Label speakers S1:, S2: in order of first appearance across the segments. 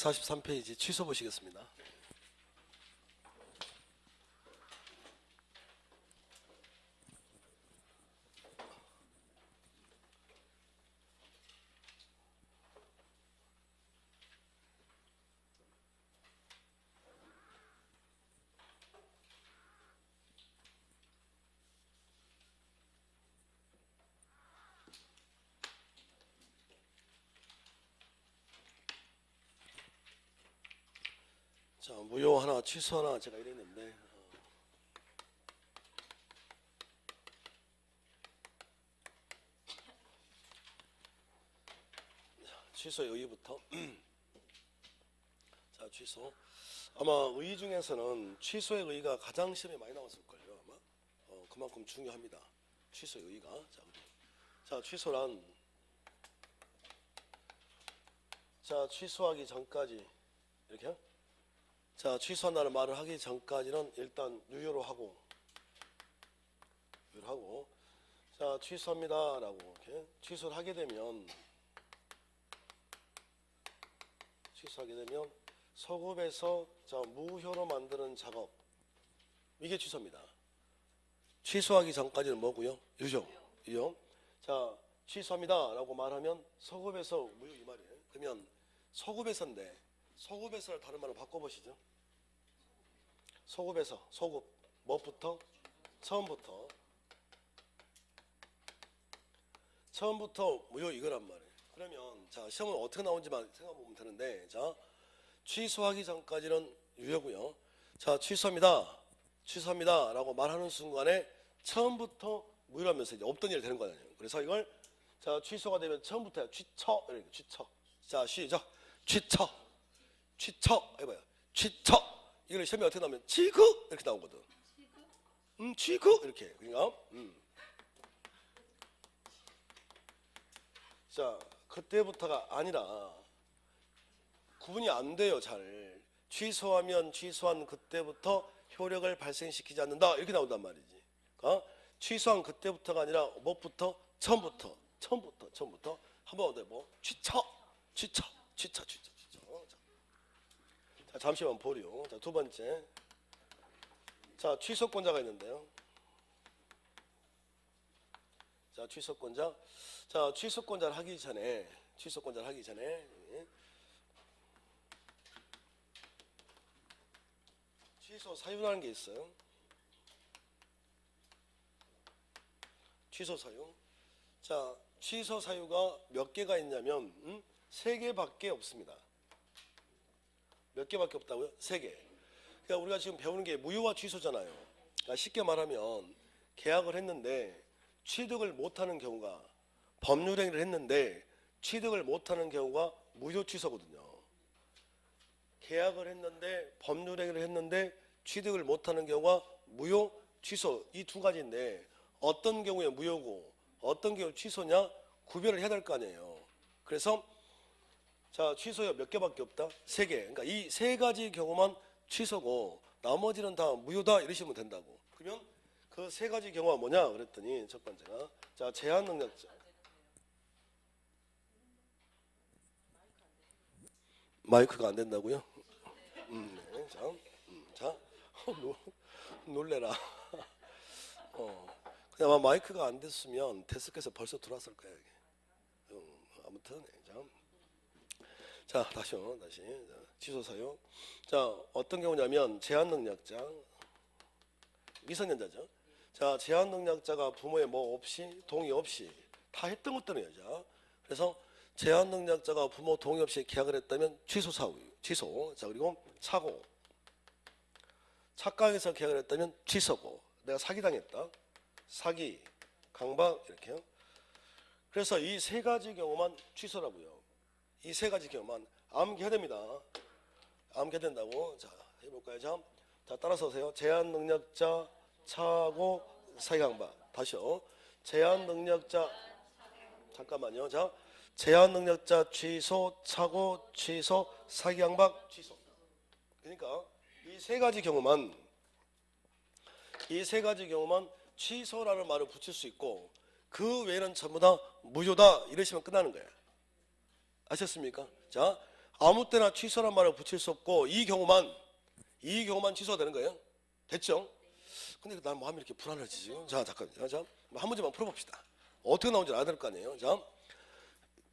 S1: 143페이지 취소 보시겠습니다. 자, 무효 하나, 취소 하나 제가 이랬는데 취소의 의의부터 자, 취소. 아마 의의 중에서는 취소의 의의가 가장 시험에 많이 나왔을걸요. 아마 그만큼 중요합니다. 취소의 의의가. 자, 취소란 자, 취소하기 전까지 이렇게요. 자, 취소한다는 말을 하기 전까지는 일단 유효로 하고 자, 취소합니다 라고 이렇게 취소를 하게 되면 소급에서 자, 무효로 만드는 작업, 이게 취소입니다. 취소하기 전까지는 뭐고요? 유효. 자, 취소합니다 라고 말하면 소급에서 무효 이 말이에요. 그러면 소급에서인데 소급에서를 다른 말로 바꿔보시죠. 소급 뭐부터? 처음부터 무효 이거란 말이에요. 그러면 자, 시험은 어떻게 나온지만 생각해보면 되는데, 자, 취소하기 전까지는 유효고요. 자, 취소합니다 라고 말하는 순간에 처음부터 무효라면서 이제 없던 일이 되는 거잖아요. 그래서 이걸 자, 취소가 되면 처음부터 취처 이렇게 취처. 자, 시작. 취처 해봐요. 취처. 이걸 시험에 어떻게 나오면 취급 이렇게 나오거든. 취급 이렇게. 그러니까 자, 그때부터가 아니라 구분이 안 돼요. 잘. 취소하면 취소한 그때부터 효력을 발생시키지 않는다 이렇게 나온단 말이지. 취소한 그때부터가 아니라 뭐부터? 처음부터. 한번 더 뭐? 취처. 자, 잠시만 보려. 자, 두 번째. 자, 취소권자가 있는데요. 자, 취소권자. 자, 취소권자를 하기 전에 취소 사유라는 게 있어요. 취소 사유. 자, 취소 사유가 몇 개가 있냐면 3개밖에 없습니다. 몇 개밖에 없다고요? 3개. 그러니까 우리가 지금 배우는 게 무효와 취소잖아요. 그러니까 쉽게 말하면 계약을 했는데 취득을 못하는 경우가, 법률행위를 했는데 취득을 못하는 경우가 무효 취소거든요. 계약을 했는데 법률행위를 했는데 취득을 못하는 경우가 무효 취소, 이 두 가지인데 어떤 경우에 무효고 어떤 경우에 취소냐 구별을 해야 될 거 아니에요. 그래서 자, 취소가 몇 개밖에 없다? 3개. 그러니까 이 3가지 경우만 취소고 나머지는 다 무효다 이러시면 된다고. 그러면 그 3가지 경우가 뭐냐 그랬더니 첫 번째가 자, 제한 능력자. 마이크가 안 된다고요? 네. 자, 놀래라. 그냥 아마 마이크가 안 됐으면 데스크에서 벌써 들어왔을 거예요. 아무튼 자, 다시 취소 사유. 자, 어떤 경우냐면 제한 능력자, 미성년자죠. 자, 제한 능력자가 부모의 뭐 없이 동의 없이 다 했던 것들이에요. 자, 그래서 제한 능력자가 부모 동의 없이 계약을 했다면 취소 사유, 취소. 자, 그리고 사고, 착각해서 계약을 했다면 취소고, 내가 사기당했다, 사기, 강박 이렇게요. 그래서 이 3가지 경우만 취소라고요. 이 3가지 경우만 암기해야 됩니다. 암기해야 된다고. 자, 해볼까요? 자, 따라서 오세요. 제한 능력자, 차고, 사기, 강박. 다시요. 제한 능력자, 잠깐만요. 자, 제한 능력자 취소, 차고, 취소, 사기, 강박, 취소. 그러니까 이 3가지 경우만 취소라는 말을 붙일 수 있고 그 외에는 전부 다 무효다 이러시면 끝나는 거예요. 아셨습니까? 자, 아무 때나 취소란 말을 붙일 수 없고 이 경우만 취소가 되는 거예요. 됐죠? 근데 난 마음이 이렇게 불안해지죠. 자, 잠깐만요. 자, 한 문제만 풀어봅시다. 어떻게 나온지 알아야 될 거 아니에요. 자,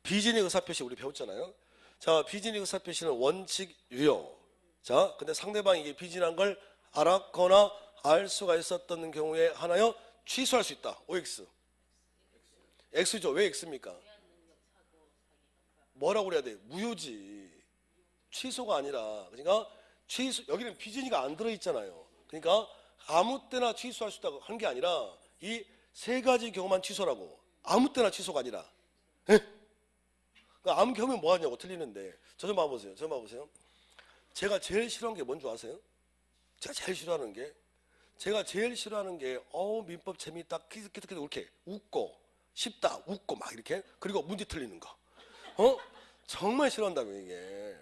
S1: 비진의 의사표시 우리 배웠잖아요. 자, 비진의 의사표시는 원칙 유효. 자, 근데 상대방이 이게 비진한 걸 알았거나 알 수가 있었던 경우에 하나요 취소할 수 있다. OX. X죠. 왜 X입니까? 뭐라고 그래야 돼? 무효지. 취소가 아니라. 그러니까 취소, 여기는 비진이가 안 들어있잖아요. 그러니까 아무 때나 취소할 수 있다고 한 게 아니라 이 세 가지 경우만 취소라고. 아무 때나 취소가 아니라. 그러니까 아무 경우면 뭐 하냐고 틀리는데. 저 좀 봐보세요. 제가 제일 싫어하는 게 뭔지 아세요? 제가 제일 싫어하는 게 민법 재미있다 끼득끼득 이렇게 웃고 쉽다 웃고 막 이렇게 그리고 문제 틀리는 거. 정말 싫어한다며 이게.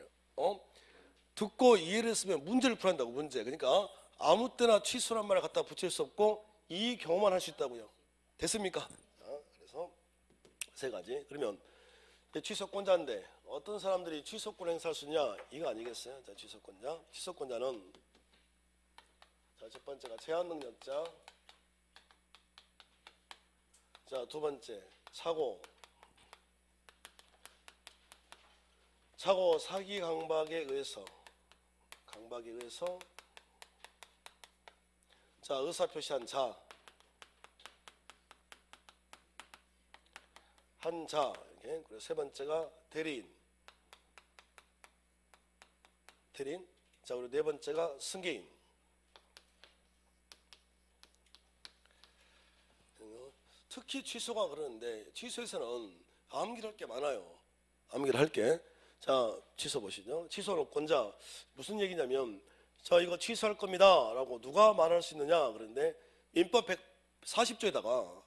S1: 듣고 이해를 했으면 문제를 풀한다고 문제. 그러니까 아무 때나 취소란 말을 갖다 붙일 수 없고 이 경우만 할 수 있다고요. 됐습니까? 그래서 세 가지. 그러면 취소권자인데 어떤 사람들이 취소권 행사할 수 있냐? 이거 아니겠어요? 자, 취소권자는 자, 첫 번째가 제한 능력자. 자, 두 번째 차고 사기 강박에 의해서 자, 의사 표시한 한 자. 이렇게. 그리고 세 번째가 대리인. 자, 그리고 네 번째가 승계인. 특히 취소가 그러는데 취소에서는 암기를 할 게 많아요. 암기를 할 게. 자, 취소 보시죠. 취소권자 무슨 얘기냐면 자, 이거 취소할 겁니다 라고 누가 말할 수 있느냐. 그런데 민법 140조에다가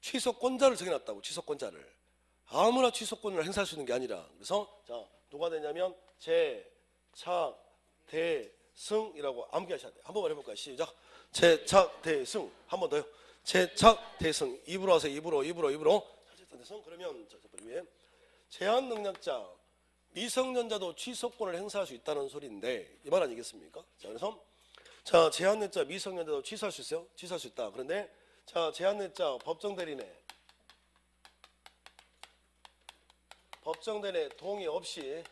S1: 취소권자를 정해놨다고. 취소권자를 아무나 취소권을 행사할 수 있는 게 아니라. 그래서 자, 누가 되냐면 제착 대승이라고 암기하셔야 돼요. 한 번만 해볼까요? 시작. 제착 대승. 한 번 더요. 제착 대승. 입으로 하세요. 입으로. 대승. 그러면 자, 위에 제한 능력자 미성년자도 취소권을 행사할 수 있다는 소리인데 이 말 아니겠습니까? 자, 그래서 자, 제한 능력자 미성년자도 취소할 수 있어요? 취소할 수 있다. 그런데 자, 제한 능력자 법정 대리인의 동의 없이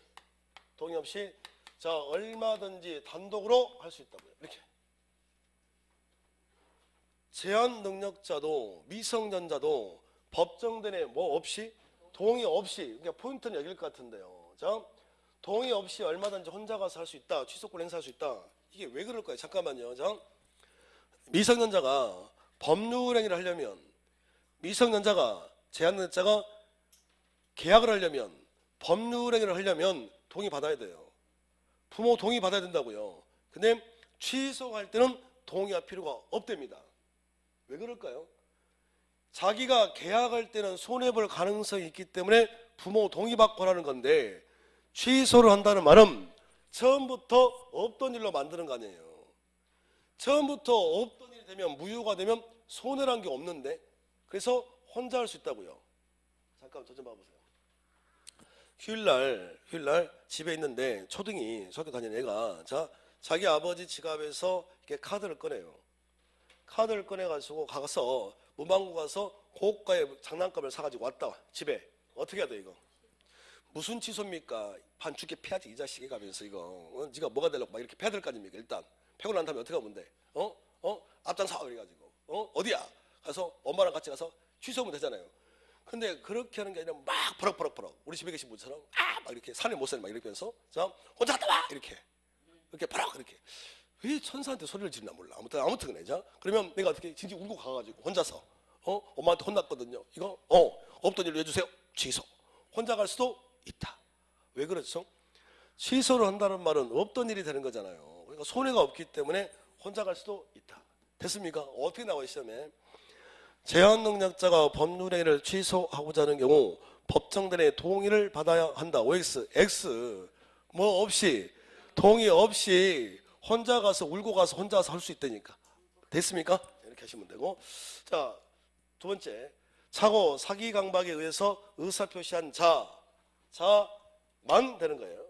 S1: 자, 얼마든지 단독으로 할 수 있다고요. 이렇게. 제한 능력자도 미성년자도 법정대리인의 뭐 없이 동의 없이. 그러니까 포인트는 여기일 것 같은데요. 자, 동의 없이 얼마든지 혼자 가서 할 수 있다. 취소권 행사할 수 있다. 이게 왜 그럴까요? 잠깐만요. 자, 미성년자가 법률행위를 하려면 미성년자가 제한 능력자가 계약을 하려면 법률행위를 하려면 동의 받아야 돼요. 부모 동의 받아야 된다고요. 근데 취소할 때는 동의할 필요가 없답니다. 왜 그럴까요? 자기가 계약할 때는 손해볼 가능성이 있기 때문에 부모 동의받고 하는 건데 취소를 한다는 말은 처음부터 없던 일로 만드는 거 아니에요. 처음부터 없던 일이 되면 무효가 되면 손해란 게 없는데 그래서 혼자 할 수 있다고요. 잠깐 저 좀 봐보세요. 휴일날 집에 있는데 초등이 초등학교 다니는 애가 자, 자기 아버지 지갑에서 이렇게 카드를 꺼내요. 카드를 꺼내가지고 가서 문방구 가서 고가의 장난감을 사가지고 왔다. 집에 어떻게 해야 돼 이거? 무슨 취소입니까? 반 죽게 패야지 이 자식이 가면서 이거 네가 뭐가 되려고 막 이렇게 패야 될 거 아닙니까? 일단 패고 난 다음에 어떻게 하면 돼? 앞장서 그래가지고 어디야? 가서 엄마랑 같이 가서 취소하면 되잖아요. 근데 그렇게 하는 게 아니라 막 버럭버럭 우리 집에 계신 분처럼 막 이렇게 산에 못 사는 막 이렇게 하면서 자, 혼자 갔다 와 이렇게 버럭 이렇게. 왜 천사한테 소리를 지르나 몰라. 아무튼 그래. 자, 그러면 내가 어떻게 진짜 울고 가가지고 혼자서 엄마한테 혼났거든요. 이거 없던 일로 해주세요. 취소. 혼자 갈 수도 있다. 왜 그렇죠? 취소를 한다는 말은 없던 일이 되는 거잖아요. 그러니까 손해가 없기 때문에 혼자 갈 수도 있다. 됐습니까? 어떻게 나와요 시험에? 제한 능력자가 법률행위를 취소하고자 하는 경우 법정대리인의 동의를 받아야 한다. OX, X 뭐 없이 동의 없이 혼자 가서 울고 가서 혼자 가서 할 수 있다니까. 됐습니까? 이렇게 하시면 되고. 자, 두 번째 차고 사기 강박에 의해서 의사표시한 자만 되는 거예요.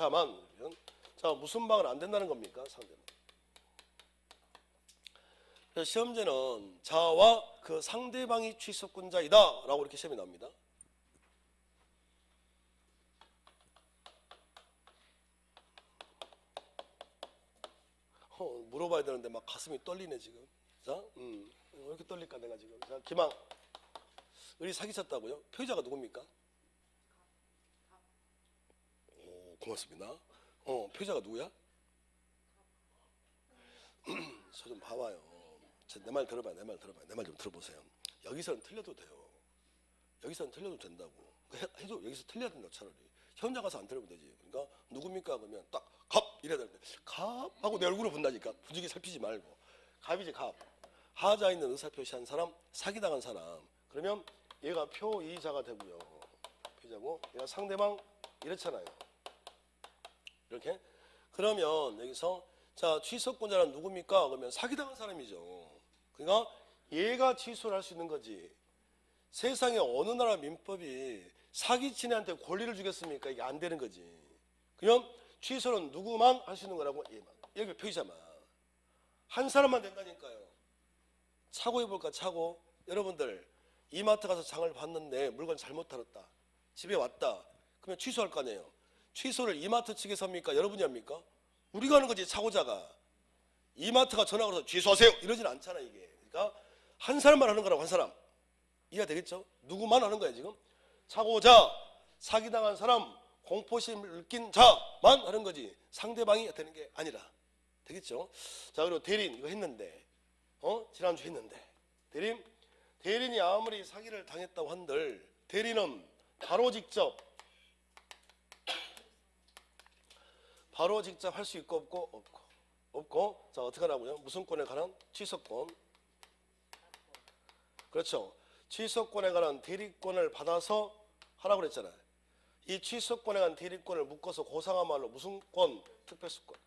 S1: 자만. 자, 무슨 방은 안 된다는 겁니까? 상대방. 그래서 시험제는 자와 그 상대방이 취소권자이다 라고 이렇게 시험이 나옵니다. 물어봐야 되는데 막 가슴이 떨리네 지금. 자, 왜 이렇게 떨릴까 내가 지금. 자, 기망. 우리 사귀셨다고요? 표의자가 누굽니까? 오, 고맙습니다. 표의자가 누구야? 저 좀 봐봐요. 내 말 들어봐요. 내 말 들어봐요. 내 말 좀 들어보세요. 여기서는 틀려도 돼요. 여기서는 틀려도 된다고. 해도 여기서 틀려야 된다고 차라리. 현장 가서 안 틀리면 되지. 그러니까 누굽니까? 그러면 딱 갑 이래야 되는데 갑 하고 내 얼굴을 본다니까. 분위기 살피지 말고. 갑이지 갑. 하자 있는 의사표시한 사람, 사기당한 사람. 그러면 얘가 표의자가 되고요. 표의자고 얘가 상대방 이렇잖아요. 이렇게. 그러면 여기서 자, 취소권자는 누굽니까? 그러면 사기당한 사람이죠. 그러니까 얘가 취소를 할 수 있는 거지. 세상에 어느 나라 민법이 사기친애한테 권리를 주겠습니까? 이게 안 되는 거지. 그럼 취소는 누구만 할 수 있는 거라고? 얘만. 여기 표의자만. 한 사람만 된다니까요. 차고 해볼까? 차고. 여러분들 이마트 가서 장을 봤는데 물건 잘못 털었다. 집에 왔다. 그러면 취소할 거 아니에요. 취소를 이마트 측에서 합니까? 여러분이 합니까? 우리가 하는 거지. 차고자가. 이마트가 전화 걸어서 취소하세요 이러진 않잖아 이게. 그러니까 한 사람만 하는 거라고. 한 사람. 이해가 되겠죠? 누구만 하는 거야 지금. 차고자, 사기당한 사람, 공포심을 느낀 자만 하는 거지 상대방이 되는 게 아니라. 되겠죠? 자, 그리고 대리인 이거 했는데 지난주 했는데 대리인이 아무리 사기를 당했다고 한들 대리는 바로 직접 할 수 있고 없고 자, 어떻게 하라고요? 무슨 권에 관한? 취소권. 그렇죠. 취소권에 관한 대리권을 받아서 하라고 그랬잖아요. 이 취소권에 관한 대리권을 묶어서 고상한 말로 무슨 권? 특별수권.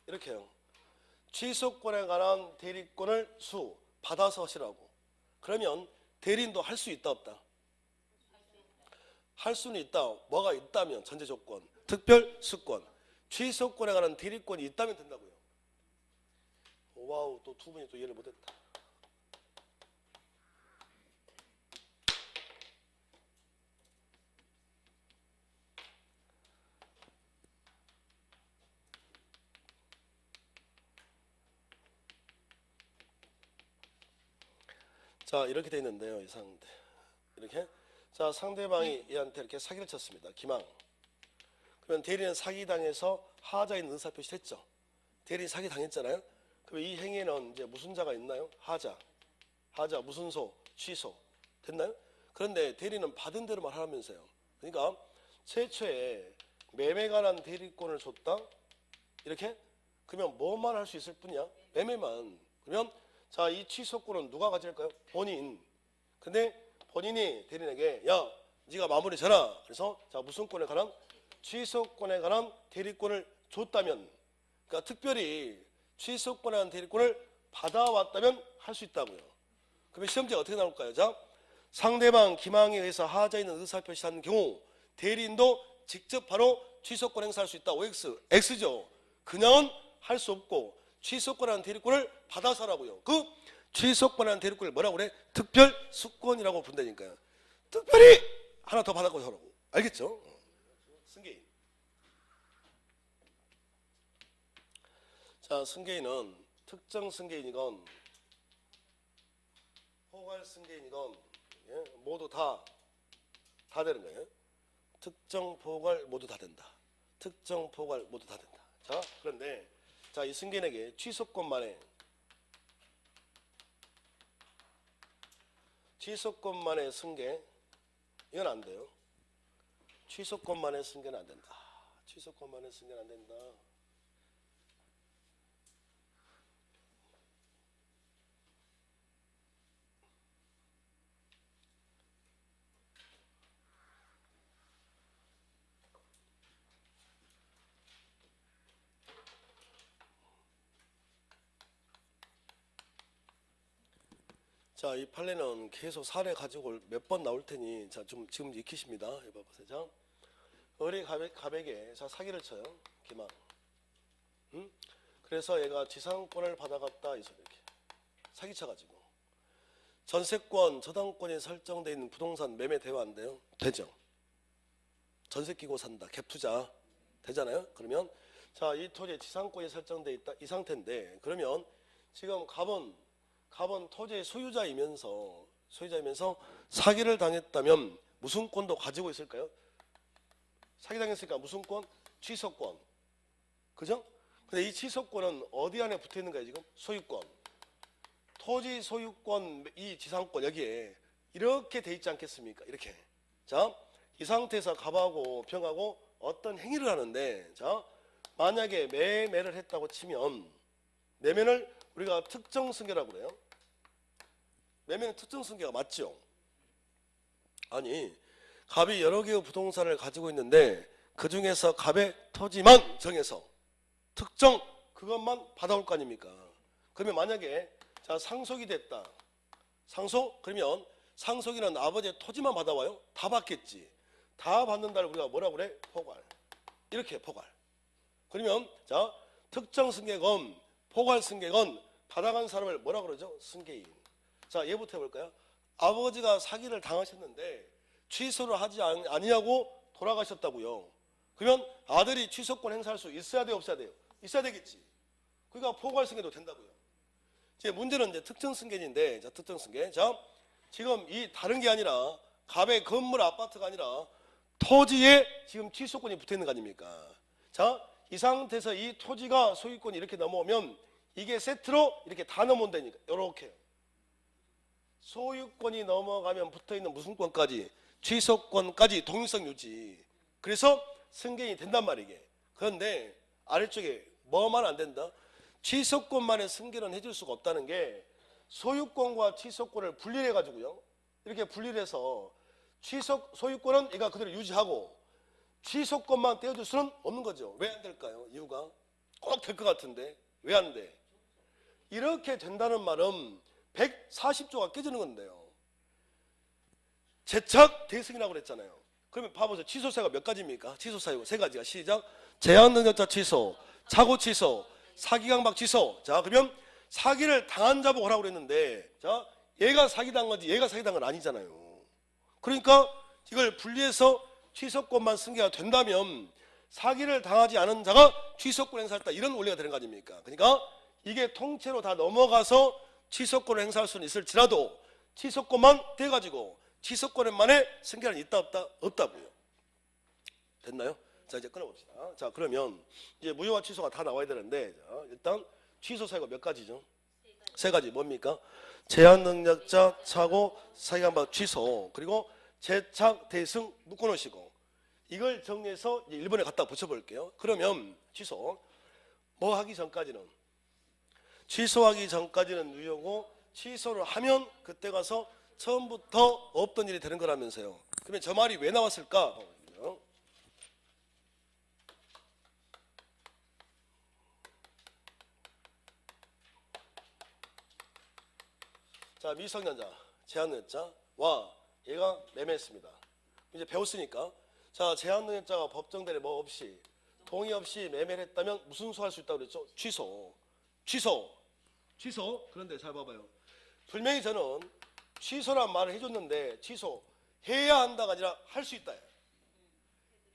S1: 이렇게 해요. 취소권에 관한 대리권을 받아서 하시라고. 그러면 대리인도 할 수 있다 없다? 할 수는 있다. 뭐가 있다면 전제 조건. 특별수권. 취소권에 관한 대리권이 있다면 된다고요. 와우, 또 두 분이 또 이해를 못했다. 자, 이렇게 돼 있는데요. 이 상대. 이렇게. 자, 상대방이 얘한테 이렇게 사기를 쳤습니다. 기망. 그러면 대리는 사기당해서 하자인 의사표시를 했죠. 대리는 사기당했잖아요. 그럼 이 행위에는 이제 무슨 자가 있나요? 하자 무슨 소, 취소. 됐나요? 그런데 대리는 받은 대로만 하라면서요. 그러니까 최초에 매매 관한 대리권을 줬다. 이렇게. 그러면 뭐만 할 수 있을 뿐이야? 매매만. 그러면 자, 이 취소권은 누가 가질까요? 본인. 근데 본인이 대리인에게 야, 네가 마무리 져라. 그래서 자, 무슨 권에 관한? 취소권에 관한 대리권을 줬다면, 그러니까 특별히 취소권에 관한 대리권을 받아왔다면 할 수 있다고요. 그러면 시험지가 어떻게 나올까요? 자, 상대방 기망에 의해서 하자 있는 의사표시한 경우 대리인도 직접 바로 취소권 행사할 수 있다. OX, X죠. 그냥은 할 수 없고 취소권이라는 대리권을 받아서 하라고요. 그 취소권이라는 대리권을 뭐라고 그래? 특별수권이라고 부른다니까요. 특별히 하나 더 받아서 하라고. 알겠죠? 승계인. 자, 승계인은 특정 승계인이건 포괄 승계인이건 모두 다 되는 거예요. 특정 포괄 모두 다 된다. 특정 포괄 모두 다 된다. 자, 그런데 자, 이 승계인에게 취소권만의 승계 이건 안 돼요. 취소권만의 승계는 안 된다. 취소권만의 승계는 안 된다. 자, 이 판례는 계속 사례 가지고 몇 번 나올 테니 자, 좀 지금 익히십니다. 해봐 보세요. 자, 을이 갑에게 자 사기를 쳐요. 기망. 응? 그래서 얘가 지상권을 받아갔다 이렇게 사기쳐가지고 전세권, 저당권이 설정되어 있는 부동산 매매 대환돼요? 되죠. 전세 끼고 산다. 갭 투자 되잖아요. 그러면 자, 이 토지에 지상권이 설정되어 있다 이 상태인데 그러면 지금 갑은 토지의 소유자이면서 사기를 당했다면 무슨 권도 가지고 있을까요? 사기당했으니까 무슨 권? 취소권. 그죠? 근데 이 취소권은 어디 안에 붙어 있는가요, 지금? 소유권. 토지 소유권, 이 지상권 여기에 이렇게 돼 있지 않겠습니까? 이렇게. 자, 이 상태에서 갑하고 병하고 어떤 행위를 하는데, 자, 만약에 매매를 했다고 치면, 매매를 우리가 특정 승계라고 그래요. 매매는 특정 승계가 맞죠? 아니, 갑이 여러 개의 부동산을 가지고 있는데 그 중에서 갑의 토지만 정해서 특정 그것만 받아올 거 아닙니까? 그러면 만약에 자 상속이 됐다. 상속? 그러면 상속이는 아버지의 토지만 받아와요? 다 받겠지. 다 받는다를 우리가 뭐라고 그래? 포괄. 이렇게 포괄. 그러면 자 특정 승계건 포괄 승계건 받아간 사람을 뭐라고 그러죠? 승계인. 자 얘부터 해볼까요? 아버지가 사기를 당하셨는데 취소를 하지 아니하고 돌아가셨다고요. 그러면 아들이 취소권 행사할 수 있어야 돼요, 없어야 돼요? 있어야 되겠지. 그러니까 포괄 승계도 된다고요. 이제 문제는 이제 특정 승계인데, 자 특정 승계. 자 지금 이 다른 게 아니라 갑의 건물 아파트가 아니라 토지에 지금 취소권이 붙어 있는 거 아닙니까? 자 이 상태에서 이 토지가 소유권이 이렇게 넘어오면 이게 세트로 이렇게 다 넘어온다니까. 이렇게 소유권이 넘어가면 붙어 있는 무슨 권까지? 취소권까지 동일성 유지. 그래서 승계인이 된단 말이게. 그런데 아래쪽에 뭐만 안 된다? 취소권만의 승계는 해줄 수가 없다는 게 소유권과 취소권을 분리해 가지고요. 이렇게 분리를 해서 소유권은 얘가 그대로 유지하고 취소권만 떼어줄 수는 없는 거죠. 왜 안 될까요? 이유가 꼭 될 것 같은데 왜 안 돼? 이렇게 된다는 말은 140조가 깨지는 건데요. 제착 대승이라고 그랬잖아요. 그러면 봐보세요. 취소사유가 몇 가지입니까? 취소사유 세 가지가 시작. 제한능력자 취소, 착오 취소, 사기강박 취소. 자 그러면 사기를 당한 자보고 하라고 그랬는데 자 얘가 사기당한 거지 얘가 사기당한 건 아니잖아요. 그러니까 이걸 분리해서 취소권만 승계가 된다면 사기를 당하지 않은 자가 취소권 행사했다 이런 원리가 되는 거 아닙니까? 그러니까 이게 통째로 다 넘어가서 취소권을 행사할 수는 있을지라도 취소권만 떼가지고 취소권만의 승계는 있다 없다? 없다고요. 됐나요? 자 이제 끊어봅시다. 자 그러면 이제 무효와 취소가 다 나와야 되는데 자, 일단 취소 사유가 몇 가지죠? 세 가지 뭡니까? 제한능력자, 착오, 사기강박 취소 그리고 제착, 대승 묶어놓으시고 이걸 정리해서 이제 1번에 갖다 붙여볼게요. 그러면 취소 뭐 하기 전까지는 취소하기 전까지는 유효고 취소를 하면 그때 가서 처음부터 없던 일이 되는 거라면서요. 그러면 저 말이 왜 나왔을까? 자 미성년자, 제한능력자와 얘가 매매했습니다. 이제 배웠으니까 자 제한능력자가 법정대리 뭐 없이 동의 없이 매매를 했다면 무슨 소할 수 있다고 그랬죠? 취소. 그런데 잘 봐봐요. 분명히 저는 취소란 말을 해줬는데 취소해야 한다가 아니라 할 수 있다.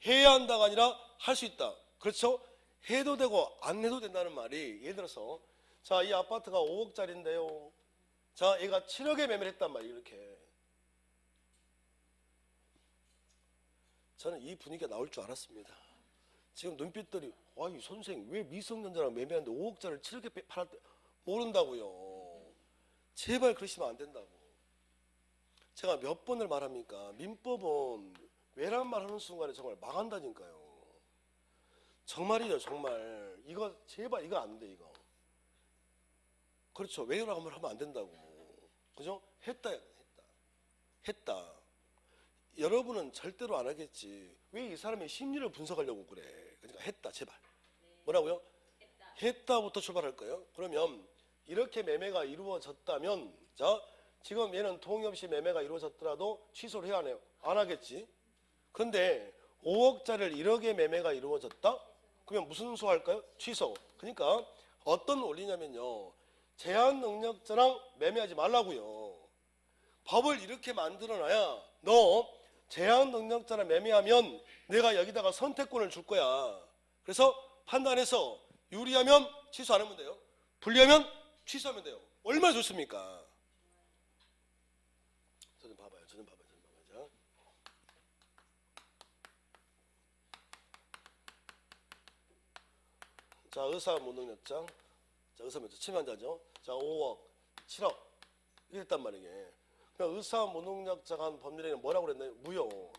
S1: 해야 한다가 아니라 할 수 있다. 그렇죠? 해도 되고 안 해도 된다는 말이 예를 들어서 자 이 아파트가 5억짜리인데요. 자 얘가 7억에 매매를 했단 말이에요. 이렇게 저는 이 분위기가 나올 줄 알았습니다. 지금 눈빛들이 이 선생 왜 미성년자랑 매매하는데 5억짜리를 7억에 팔았대 모른다고요. 제발 그러시면 안 된다고. 제가 몇 번을 말합니까? 민법은 왜란 말 하는 순간에 정말 망한다니까요. 정말이죠 정말. 이거 제발 이거 안 돼 이거. 그렇죠. 왜라고 하면 안 된다고. 그죠? 했다. 여러분은 절대로 안 하겠지. 왜 이 사람의 심리를 분석하려고 그래. 그러니까 했다 제발. 뭐라고요? 했다부터 출발할 거예요. 그러면 이렇게 매매가 이루어졌다면 자 지금 얘는 동의 없이 매매가 이루어졌더라도 취소를 해야 하네요. 안 하겠지. 근데 5억짜리를 1억에 매매가 이루어졌다? 그러면 무슨 소할까요? 취소. 그러니까 어떤 원리냐면요. 제한 능력자랑 매매하지 말라고요. 법을 이렇게 만들어놔야 너 제한 능력자랑 매매하면 내가 여기다가 선택권을 줄 거야. 그래서 판단해서 유리하면 취소 안 하면 돼요. 불리하면 취소하면 돼요. 얼마나 좋습니까? 저 좀 봐봐요. 자, 의사 무능력자. 자, 의사 무능력자 치매 환자죠. 자, 5억, 7억 이랬단 말이에요. 그러니까 의사 무능력자가 한 법률에는 뭐라고 그랬나요? 무효.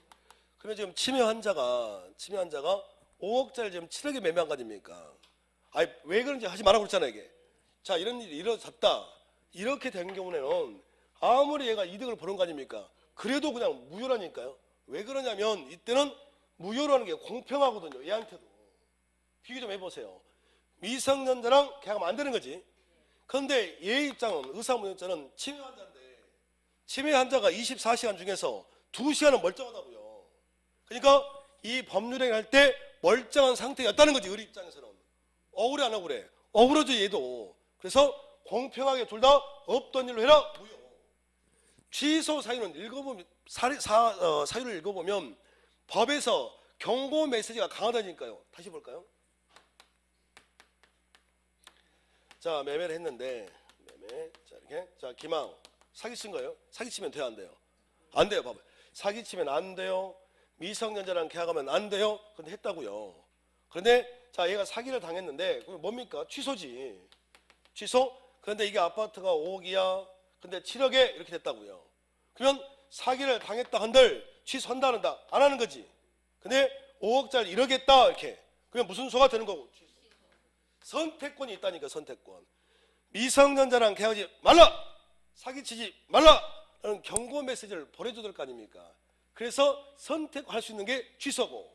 S1: 그러면 지금 치매 환자가 5억짜리 지금 7억에 매매한 거 아닙니까? 아니, 왜 그런지 하지 말라고 그랬잖아요, 이게. 자, 이런 일이 일어났다. 이렇게 된 경우에는 아무리 얘가 이득을 보는 거 아닙니까? 그래도 그냥 무효라니까요. 왜 그러냐면 이때는 무효라는 게 공평하거든요. 얘한테도. 비교 좀 해보세요. 미성년자랑 계약하면 안 되는 거지. 그런데 얘 입장은 의사무능력자는 치매 환자인데 치매 환자가 24시간 중에서 2시간은 멀쩡하다고요. 그러니까 이 법률행위 할 때 멀쩡한 상태였다는 거지. 의리 입장에서는. 억울해 안 억울해? 억울하죠 얘도. 그래서 공평하게 둘 다 없던 일로 해라. 무효. 취소 사유는 읽어보면 사유를 읽어보면 법에서 경고 메시지가 강하다니까요. 다시 볼까요? 자, 매매를 했는데 매매. 자, 이렇게. 자, 기망. 사기친 거예요? 사기치면 돼요, 안 돼요? 안 돼요. 봐봐요. 사기치면 안 돼요. 미성년자랑 계약하면 안 돼요. 근데 했다고요. 그런데 자, 얘가 사기를 당했는데 그럼 뭡니까? 취소지. 취소? 그런데 이게 아파트가 5억이야. 근데 7억에 이렇게 됐다고요. 그러면 사기를 당했다 한들 취소한다 안 한다? 안 하는 거지. 근데 5억짜리 1억 했다 이렇게. 그러면 무슨 소가 되는 거고? 취소. 선택권이 있다니까. 선택권. 미성년자랑 계약하지 말라. 사기치지 말라. 라는 경고 메시지를 보내줘야 될 거 아닙니까? 그래서 선택할 수 있는 게 취소고,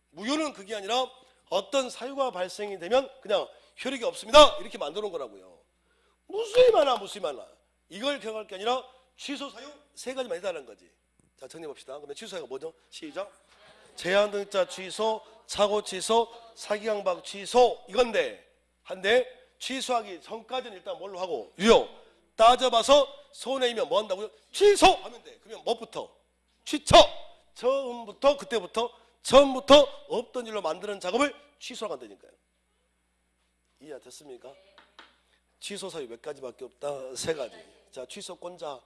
S1: 무효는 그게 아니라 어떤 사유가 발생이 되면 그냥 효력이 없습니다 이렇게 만드는 거라고요. 무수히 많아. 이걸 기억할 게 아니라 취소 사유 3가지만 해달라는 거지. 자, 정리해 봅시다. 그러면 취소 사유가 뭐죠? 시작. 제한 등자 취소, 착오 취소, 사기 강박 취소 이건데 한데 취소하기 전까지는 일단 뭘로 하고 유효. 따져봐서 손해이면 뭐 한다고요? 취소하면 돼. 그러면 뭐부터? 취처. 처음부터 그때부터 처음부터 없던 일로 만드는 작업을 취소하고 한다니까요. 이해 됐습니까? 취소 사유 몇 가지밖에 없다. 3가지. 자, 취소권자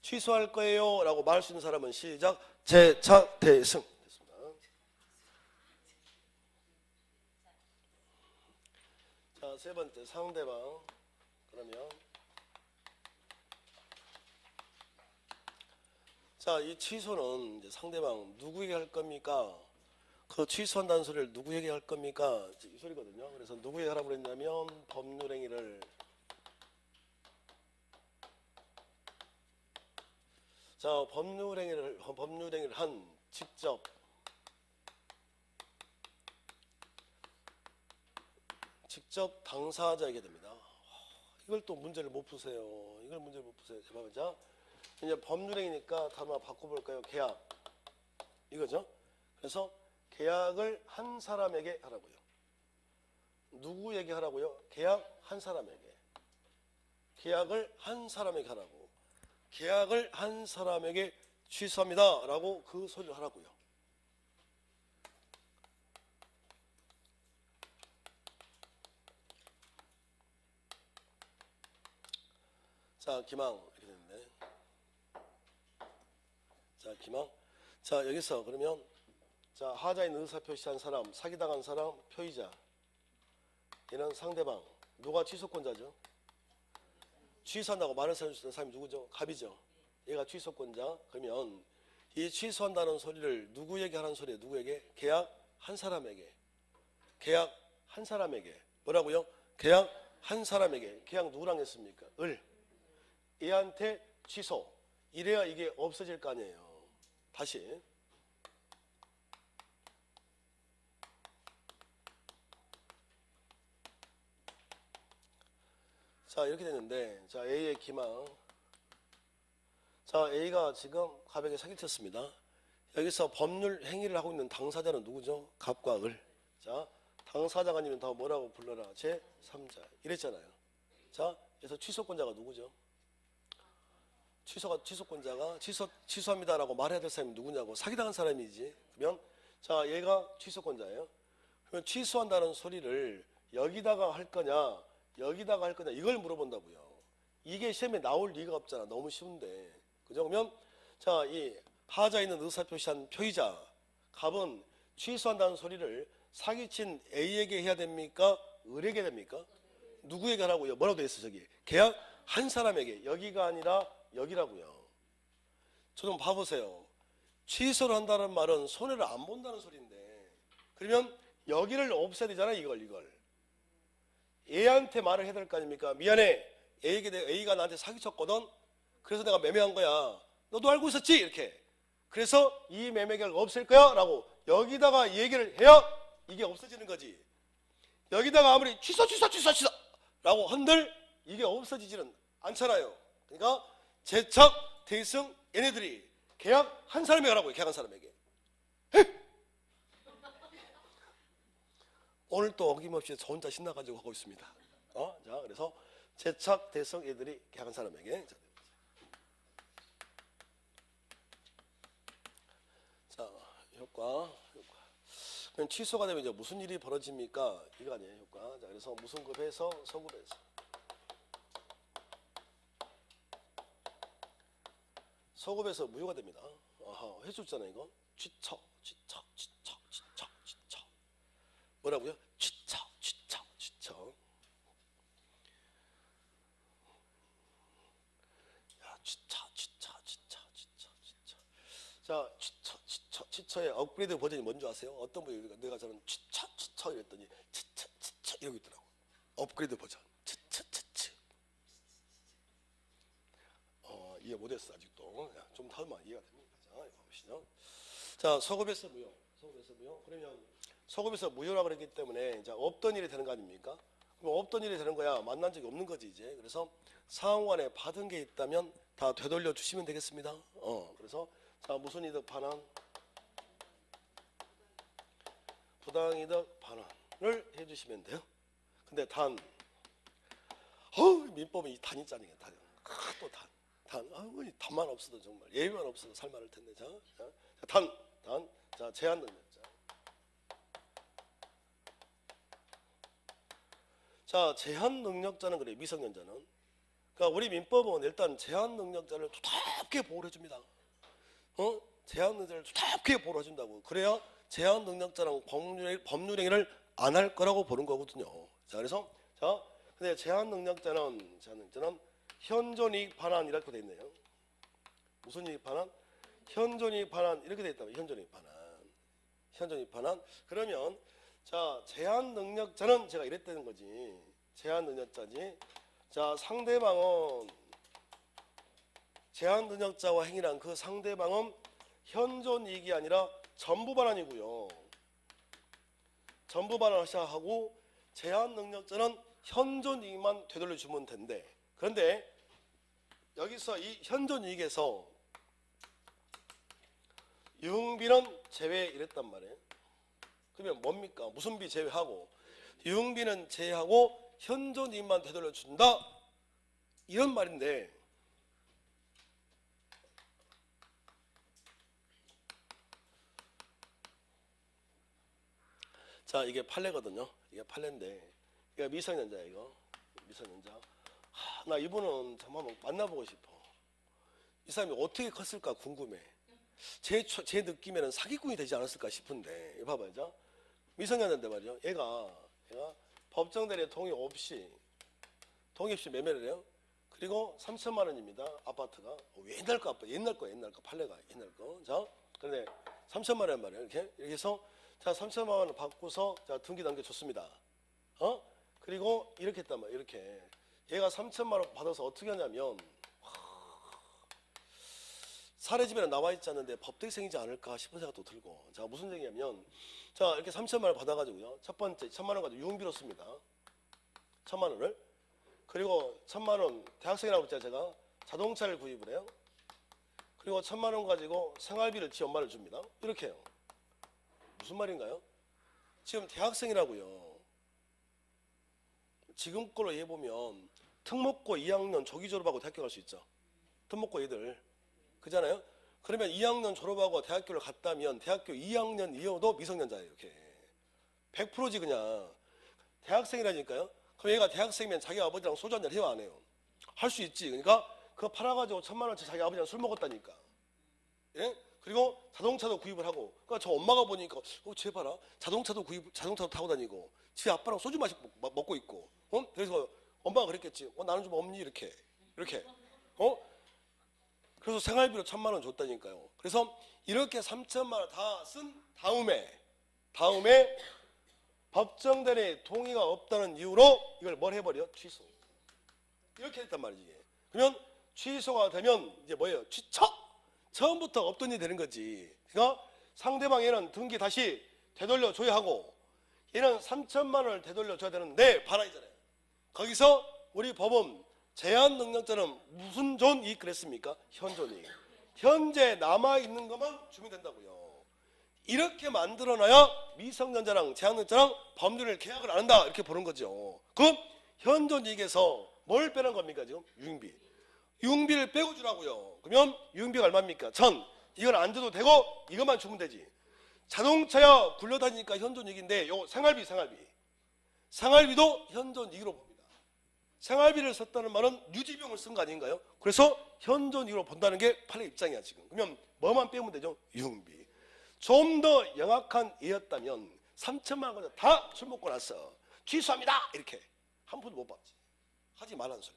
S1: 취소할 거예요 라고 말할 수 있는 사람은 시작. 제차대승. 됐습니다. 자, 3번째 상대방. 그러면 자, 이 취소는 이제 상대방 누구에게 할 겁니까? 그 취소한다는 소리를 누구에게 할 겁니까? 이 소리거든요. 그래서 누구에게 하라고 그랬냐면 법률행위를 자, 법률행위를 한 직접 당사자에게 됩니다. 이걸 또 문제를 못 푸세요. 자, 이제 법률행위니까 단어 하나 바꿔볼까요? 계약. 이거죠? 그래서 계약을 한 사람에게 하라고요. 누구에게 하라고요? 계약 한 사람에게. 계약을 한 사람에게 하라고. 계약을 한 사람에게 취소합니다 라고 그 소리를 하라고요. 자, 기망 이렇게 됐네. 자, 기망. 자, 여기서 그러면 자, 하자인 의사 표시한 사람, 사기당한 사람, 표의자. 얘는 상대방. 누가 취소권자죠? 취소한다고 말을 해주는 사람이 누구죠? 갑이죠. 얘가 취소권자. 그러면 이 취소한다는 소리를 누구에게 하는 소리예요? 누구에게? 계약 한 사람에게. 계약 한 사람에게. 뭐라고요? 계약 한 사람에게. 계약 누구랑 했습니까? 얘한테 취소. 이래야 이게 없어질 거 아니에요. 다시. 자, 이렇게 됐는데, 자, A의 기망. 자, A가 지금 갑에게 사기쳤습니다. 여기서 법률 행위를 하고 있는 당사자는 누구죠? 갑과 을. 자, 당사자가 아니면 더 뭐라고 불러라? 제3자. 이랬잖아요. 자, 그래서 취소권자가 누구죠? 취소권자가 취소합니다라고 말해야 될 사람이 누구냐고. 사기당한 사람이지. 그러면 자, 얘가 취소권자예요. 그러면 취소한다는 소리를 여기다가 할 거냐, 여기다가 할 거냐 이걸 물어본다고요. 이게 시험에 나올 리가 없잖아. 너무 쉬운데. 그죠? 그러면 자, 이 하자에 있는 의사표시한 표의자 갑은 취소한다는 소리를 사기친 A에게 해야 됩니까? 을에게 됩니까? 누구에게 하라고요? 뭐라고 돼 있어 저기? 계약 한 사람에게. 여기가 아니라 여기라고요. 저 좀 봐보세요. 취소를 한다는 말은 손해를 안 본다는 소리인데, 그러면 여기를 없애야 되잖아. 이걸 A한테 말을 해야 될 거 아닙니까? 미안해, A가 나한테 사기쳤거든. 그래서 내가 매매한 거야. 너도 알고 있었지? 이렇게. 그래서 이 매매 계약을 없앨 거야 라고 여기다가 얘기를 해야 이게 없어지는 거지. 여기다가 아무리 취소 라고 한들 이게 없어지지는 않잖아요. 그러니까 제착, 대승 얘네들이 계약 한 사람에게 하라고요. 계약 한 사람에게. 오늘 또 어김없이 저 혼자 신나가지고 하고 있습니다. 자, 그래서 제착, 대승 얘들이 계약 한 사람에게. 자, 효과. 그럼 취소가 되면 이제 무슨 일이 벌어집니까? 이거 아니에요, 효과. 자, 그래서 무슨 급에서 소급에서. 소급에서 무효가 됩니다. 해줬잖아요, 이거. 취처. 뭐라고요? 취처. 야, 취처. 자, 취처의 업그레이드 버전이 뭔지 아세요? 어떤 분이 내가 저는 취처 이랬더니 취처 이러고 있더라고. 업그레이드 버전. 취처. 이해 못했어 아직도. 좀 더 하면 이해가 됩니다. 자, 이거 보시죠. 자, 소급에서 무효. 그러면 소급에서 무효라 그랬기 때문에 자, 없던 일이 되는 거 아닙니까? 그럼 없던 일이 되는 거야. 만난 적이 없는 거지 이제. 그래서 상호간에 받은 게 있다면 다 되돌려 주시면 되겠습니다. 그래서 자, 무슨 이득 반환, 부당이득 반환을 해주시면 돼요. 근데 민법은 이 단이 짜증이야. 또 단. 단만 없어도 정말 예비만 없어도 살만할 텐데. 자, 제한 능력자. 자, 제한 능력자는 그래. 미성년자는. 그러니까 우리 민법은 일단 제한 능력자를 두텁게 보호를 해줍니다. 제한 능력자를 두텁게 보호를 해준다고. 그래야 제한 능력자랑 법률행위를 안 할 거라고 보는 거거든요. 자, 그래서 자, 근데 제한 능력자는 현존이익 반환 이렇게 돼 있네요. 무슨 이익 반환? 현존이익 반환 이렇게 돼 있다면 현존이익 반환. 그러면 자, 제한 능력자는 제가 이랬다는 거지. 제한 능력자지. 자, 상대방은 제한 능력자와 행위란 그 상대방은 현존이익이 아니라 전부 반환이고요. 전부 반환하셔야 하고 제한 능력자는 현존이익만 되돌려 주면 된대. 그런데 여기서 이 현존이익에서 유흥비는 제외 이랬단 말이에요. 그러면 뭡니까? 무슨 비 제외하고 유흥비는 제외하고 현존이익만 되돌려 준다 이런 말인데, 자, 이게 판례거든요. 이게 판례인데 이거 미성년자야. 이거 미성년자. 나 이분은 정말 만나보고 싶어. 이 사람이 어떻게 컸을까 궁금해. 제 느낌에는 사기꾼이 되지 않았을까 싶은데. 이거 봐봐요. 미성년자인데 말이죠. 얘가 법정 대리의 동의 없이 매매를 해요. 그리고 3천만 원입니다. 아파트가. 옛날 거 판례가 옛날 거. 자, 그런데 3천만 원 말이에요. 이렇게 해서 자, 3천만 원을 받고서 자, 등기 남겨줬습니다. 그리고 이렇게 했단 말이에요. 이렇게. 얘가 3천만 원 받아서 어떻게 하냐면 사례집에는 나와 있지 않는데 법대생이지 않을까 싶은 생각도 들고. 자, 무슨 얘기냐면 자, 이렇게 3천만 원을 받아가지고요. 첫 번째 1천만 원 가지고 유흥비로 씁니다. 1천만 원을. 그리고 1천만 원 대학생이라고 했잖아요. 제가 자동차를 구입을 해요. 그리고 1,000만 원 가지고 생활비를 지 엄마를 줍니다. 이렇게 해요. 무슨 말인가요? 지금 대학생이라고요. 지금 걸로 해보면 특목고 2학년 조기 졸업하고 대학교 갈 수 있죠. 특목고 애들. 그잖아요? 그러면 2학년 졸업하고 대학교를 갔다면 대학교 2학년 이후도 미성년자예요. 이렇게 100%지 그냥. 대학생이라니까요. 그럼 얘가 대학생이면 자기 아버지랑 소주 한잔 해요 안 해요? 할 수 있지. 그러니까 그거 팔아가지고 1,000만 원치 자기 아버지랑 술 먹었다니까. 예? 그리고 자동차도 구입을 하고. 그러니까 저 엄마가 보니까 쟤 봐라. 자동차도 타고 다니고 지 아빠랑 소주 먹고 있고. 그래서 엄마가 그랬겠지. 나는 좀 없니 이렇게. 그래서 생활비로 1,000만 원 줬다니까요. 그래서 이렇게 3,000만 원 다 쓴 다음에 법정대리의 동의가 없다는 이유로 이걸 뭘 해버려? 취소. 이렇게 됐단 말이지. 그러면 취소가 되면 이제 뭐예요? 처음부터 없던 일이 되는 거지. 그러니까 상대방에는 등기 다시 되돌려 줘야 하고 얘는 3,000만 원을 되돌려 줘야 되는데 반환이잖아요. 거기서 우리 법원 제한 능력자는 무슨 존 이익을 했습니까? 현존 이익. 현재 남아있는 것만 주면 된다고요. 이렇게 만들어놔야 미성년자랑 제한능력자랑 법률을 계약을 안 한다 이렇게 보는 거죠. 그럼 현존 이익에서 뭘 빼는 겁니까 지금? 유흥비. 유흥비를 빼고 주라고요. 그러면 유흥비가 얼마입니까? 1,000. 이건 안 줘도 되고 이것만 주면 되지. 자동차야 굴러다니니까 현존 이익인데 요 생활비도 현존 이익으로 봅니다. 생활비를 썼다는 말은 유지비용을 쓴 거 아닌가요? 그래서 현존 이익으로 본다는 게 판례 입장이야 지금. 그러면 뭐만 빼면 되죠? 유흥비. 좀 더 영악한 예였다면 3,000만 원 다 술 먹고 나서 취소합니다 이렇게 한 푼도 못 받지. 하지 말라는 소리.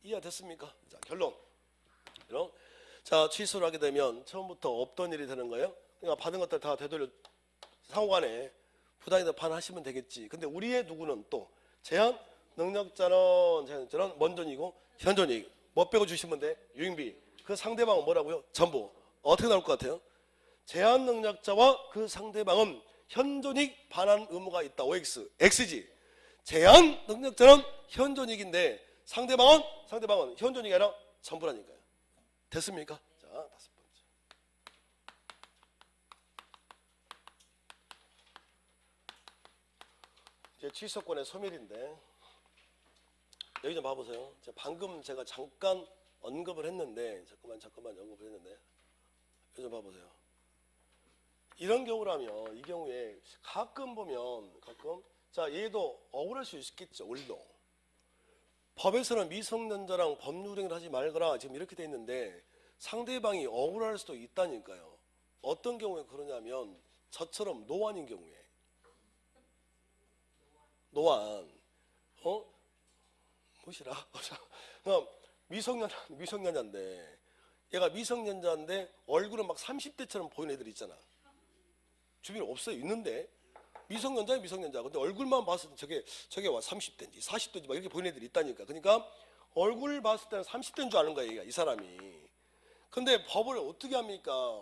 S1: 이해됐습니까? 자, 결론. 자, 취소를 하게 되면 처음부터 없던 일이 되는 거예요. 그러니까 받은 것들 다 되돌려 상호간에 부당이득 반환하시면 되겠지. 근데 우리의 누구는 또 제한 능력자는 먼전이고 현존이익 뭐 빼고 주시면 돼? 유흥비. 그 상대방은 뭐라고요? 전부. 어떻게 나올 것 같아요? 제한 능력자와 그 상대방은 현존이익 반환 의무가 있다. OX. X지. 제한 능력자는 현존이익인데 상대방은 현존이익이 아니라 전부라니까요. 됐습니까? 자, 5번째. 이제 취소권의 소멸인데 여기 좀 봐보세요. 방금 제가 잠깐 언급을 했는데 잠깐만 언급을 했는데 여기 좀 봐보세요. 이런 경우라면 이 경우에 가끔 자 얘도 억울할 수 있겠죠. 우리도 법에서는 미성년자랑 법률행위를 하지 말거라 지금 이렇게 돼 있는데 상대방이 억울할 수도 있다니까요. 어떤 경우에 그러냐면 저처럼 노안인 경우에 무시라 미성년자인데 얘가 미성년자인데 얼굴은 막 30대처럼 보이는 애들 있잖아. 주변에 없어요. 있는데 미성년자야 미성년자. 근데 얼굴만 봤을 때 저게 와 30대인지 40대인지 막 이렇게 보이는 애들이 있다니까. 그러니까 얼굴 봤을 때는 30대인 줄 아는 거야 얘가, 이 사람이. 근데 법을 어떻게 합니까?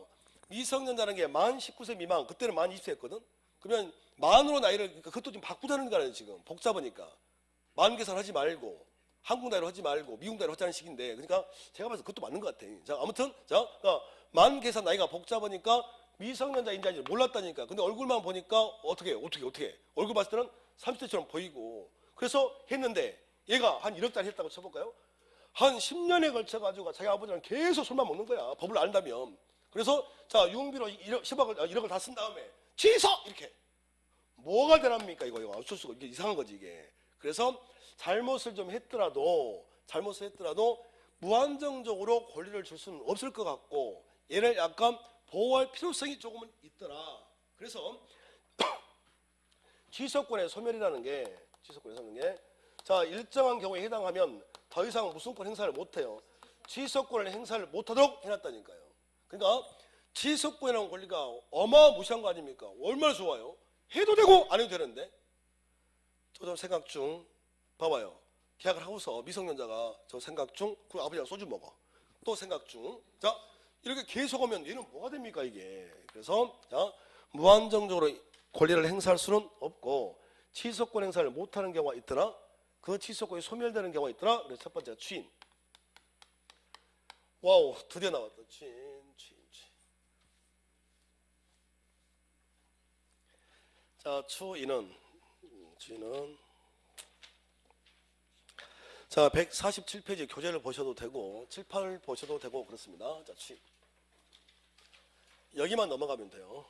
S1: 미성년자라는 게 만 19세 미만, 그때는 만 20세였거든. 그러면 만으로 나이를, 그러니까 그것도 지금 바꾸자는 거아니에요 지금. 복잡하니까 만 계산하지 말고 한국 나이로 하지 말고 미국 나이로 하자는 식인데, 그러니까 제가 봐서 그것도 맞는 것 같아. 자, 아무튼 그러니까 만 계산 나이가 복잡하니까 미성년자인지 아닌지 몰랐다니까. 근데 얼굴만 보니까 어떻게 얼굴 봤을 때는 30대처럼 보이고, 그래서 했는데 얘가 한 1억짜리 했다고 쳐볼까요? 한 10년에 걸쳐가지고 자기 아버지랑 계속 술만 먹는 거야, 법을 안다면. 그래서 자, 유흥비로 1억을 다 쓴 다음에 취소! 이렇게 뭐가 되랍니까? 이거 어쩔 수가, 이게 이상한 거지 이게. 그래서 잘못을 했더라도 무한정적으로 권리를 줄 수는 없을 것 같고, 얘를 약간 보호할 필요성이 조금은 있더라. 그래서 취소권의 소멸이라는 게 자, 일정한 경우에 해당하면 더 이상 무슨권 행사를 못해요. 취소권을 행사를 못하도록 해놨다니까요. 그러니까 취소권이라는 권리가 어마무시한 거 아닙니까? 얼마나 좋아요. 해도 되고 안 해도 되는데. 저 생각 중 봐봐요. 계약을 하고서 미성년자가 저 생각 중 그 아버지랑 소주 먹어. 또 생각 중. 자, 이렇게 계속하면 얘는 뭐가 됩니까 이게. 그래서 자, 무한정적으로 권리를 행사할 수는 없고 취소권 행사를 못하는 경우가 있더라. 그 취소권이 소멸되는 경우가 있더라. 그래서 첫 번째가 추인. 와우, 드디어 나왔다. 자, 추인은 자, 147페이지 교재를 보셔도 되고 7, 8 보셔도 되고 그렇습니다. 자, 여기만 넘어가면 돼요.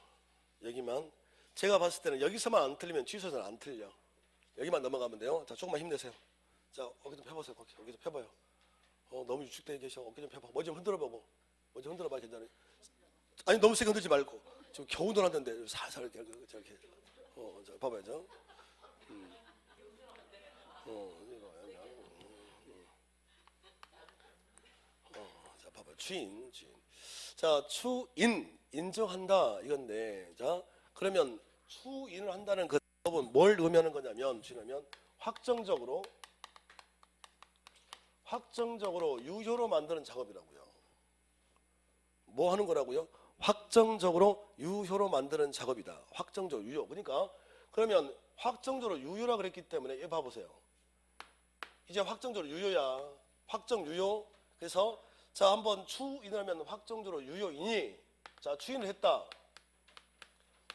S1: 여기만. 제가 봤을 때는 여기서만 안 틀리면 취소는 안 틀려. 여기만 넘어가면 돼요. 자, 조금만 힘내세요. 자, 어깨 좀 펴보세요. 어깨 좀 펴봐요. 너무 위축되어 계셔. 어깨 좀 펴봐. 머리 좀 흔들어보고. 머리 좀 흔들어봐. 괜찮아요. 아니, 너무 세게 흔들지 말고. 지금 겨우 놀았는데 살살 이렇게 저렇게. 자, 봐봐요. 자, 봐봐요. 추인. 자, 추인 인정한다 이건데, 자, 그러면 추인을 한다는 그 법은 뭘 의미하는 거냐면, 추인하면 확정적으로 유효로 만드는 작업이라고요. 뭐 하는 거라고요? 확정적으로 유효로 만드는 작업이다. 확정적으로 유효. 그러니까 그러면 확정적으로 유효라 그랬기 때문에 이거 봐보세요. 이제 확정적으로 유효야. 확정 유효. 그래서 자, 한번 추인을 하면 확정적으로 유효이니, 자, 추인을 했다.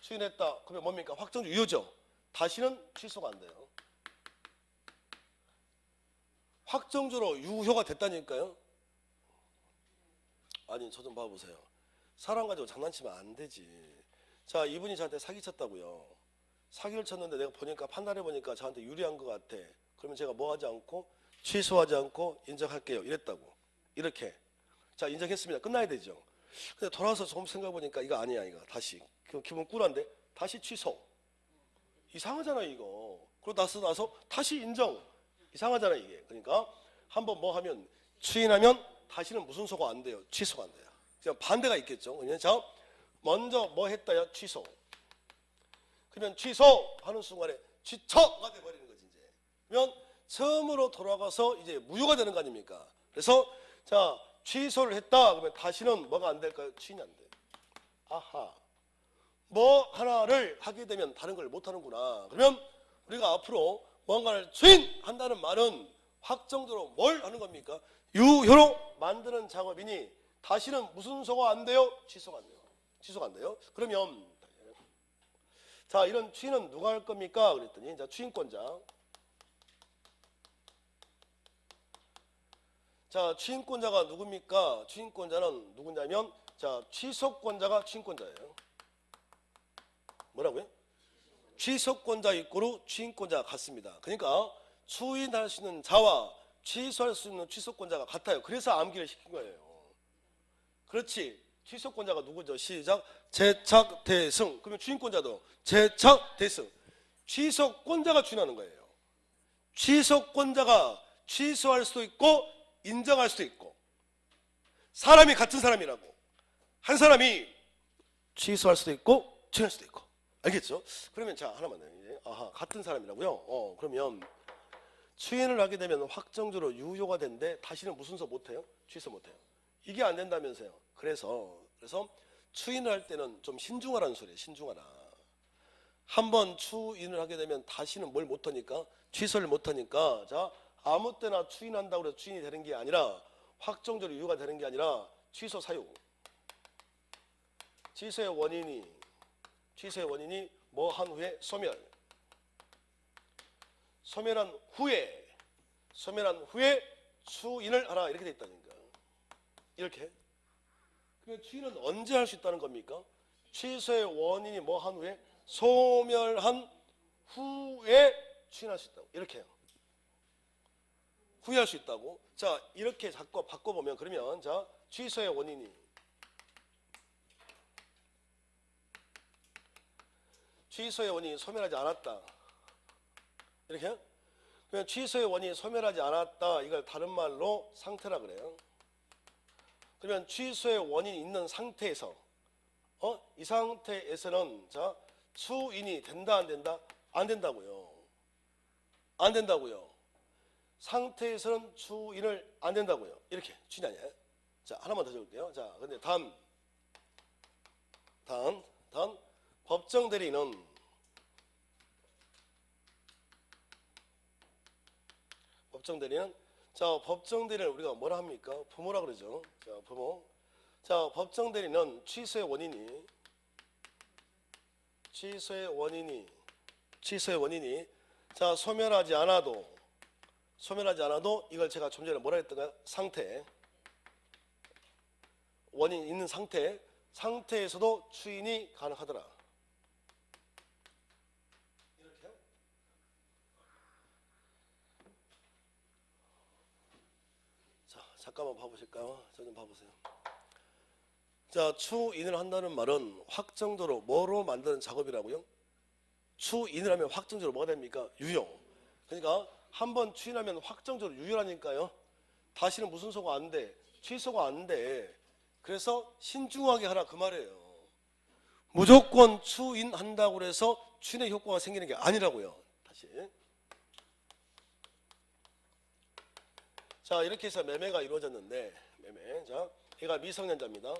S1: 그러면 뭡니까? 확정적으로 유효죠. 다시는 취소가 안 돼요. 확정적으로 유효가 됐다니까요. 아니, 저 좀 봐보세요. 사람 가지고 장난치면 안 되지. 자, 이분이 저한테 사기쳤다고요. 사기를 쳤는데 내가 보니까 판단해 보니까 저한테 유리한 것 같아. 그러면 제가 뭐 하지 않고 취소하지 않고 인정할게요. 이랬다고. 이렇게. 자, 인정했습니다. 끝나야 되죠. 근데 돌아와서 조금 생각해 보니까 이거 아니야. 이거 다시. 기분 꿀한데 다시 취소. 이상하잖아 이거. 그러고 나서 다시 인정. 이상하잖아 이게. 그러니까 한번 뭐 하면 추인하면 다시는 무슨 소가 안 돼요. 취소가 안 돼요. 그냥 반대가 있겠죠. 그냥 자, 먼저 뭐 했다야 취소. 그러면 취소하는 순간에 취처가 돼버리는 거지 이제. 그러면 처음으로 돌아가서 이제 무효가 되는 거 아닙니까? 그래서 자, 취소를 했다. 그러면 다시는 뭐가 안 될까요? 추인이 안 돼. 아하. 뭐 하나를 하게 되면 다른 걸 못 하는구나. 그러면 우리가 앞으로 뭔가를 추인한다는 말은 확정적으로 뭘 하는 겁니까? 유효로 만드는 작업이니 다시는 무슨 소가 안 돼요? 취소가 안 돼요. 취소가 안 돼요. 그러면 자, 이런 추인은 누가 할 겁니까? 그랬더니 자, 추인권자. 자, 추인권자가 누굽니까? 추인권자는 누구냐면 자, 취소권자가 추인권자예요. 뭐라고요? 취소권자 이꼬르 추인권자가 같습니다. 그러니까 추인할 수 있는 자와 취소할 수 있는 취소권자가 같아요. 그래서 암기를 시킨 거예요. 그렇지. 취소권자가 누구죠? 시작. 제착, 대승. 그러면 추인권자도 제착, 대승. 취소권자가 추인하는 거예요. 취소권자가 취소할 수도 있고 인정할 수도 있고, 사람이 같은 사람이라고. 한 사람이 취소할 수도 있고 추인할 수도 있고. 알겠죠? 그러면 자, 하나만 더. 아하, 같은 사람이라고요? 그러면 추인을 하게 되면 확정적으로 유효가 되는데 다시는 무슨 소 못해요? 취소 못해요. 이게 안 된다면서요. 그래서 추인을 할 때는 좀 신중하라는 소리예요. 신중하라. 한번 추인을 하게 되면 다시는 뭘 못하니까, 취소를 못하니까, 자, 아무 때나 추인한다고 해서 추인이 되는 게 아니라, 확정적으로 유효가 되는 게 아니라 취소 사유. 취소의 원인이 뭐 한 후에 소멸한 후에 추인을 하라. 이렇게 돼 있다니까. 이렇게. 그러면 추인은 언제 할 수 있다는 겁니까? 취소의 원인이 뭐 한 후에 소멸한 후에 추인할 수 있다고. 이렇게 해요. 후에 할 수 있다고. 자, 이렇게 자꾸 바꿔보면, 그러면 자, 취소의 원인이 소멸하지 않았다. 이렇게 해요? 그러면 취소의 원인이 소멸하지 않았다. 이걸 다른 말로 상태라 그래요. 그러면 취소의 원인이 있는 상태에서 이 상태에서는 자, 추인이 된다 안 된다? 안 된다고요. 안 된다고요. 상태에서는 추인을 안 된다고요. 이렇게 추인이 아니에요. 자, 하나만 더 적을게요. 자, 근데 단 법정 대리는 자, 법정 대리를 우리가 뭐라 합니까? 부모라 그러죠. 자, 부모. 자, 법정 대리는 취소의 원인이 자, 소멸하지 않아도 이걸 제가 좀 전에 뭐라 했던가요? 상태. 원인 있는 상태에서도 추인이 가능하더라. 이렇게요? 자, 잠깐만 봐보실까요? 저 좀 봐보세요. 자, 추인을 한다는 말은 확정적으로 뭐로 만드는 작업이라고요? 추인을 하면 확정적으로 뭐가 됩니까? 유효. 그러니까 한번 추인하면 확정적으로 유효라니까요. 다시는 무슨 소가 안 돼? 취소가 안 돼. 그래서 신중하게 하라 그 말이에요. 무조건 추인한다고 해서 추인의 효과가 생기는 게 아니라고요. 다시. 자, 이렇게 해서 매매가 이루어졌는데 자, 얘가 미성년자입니다.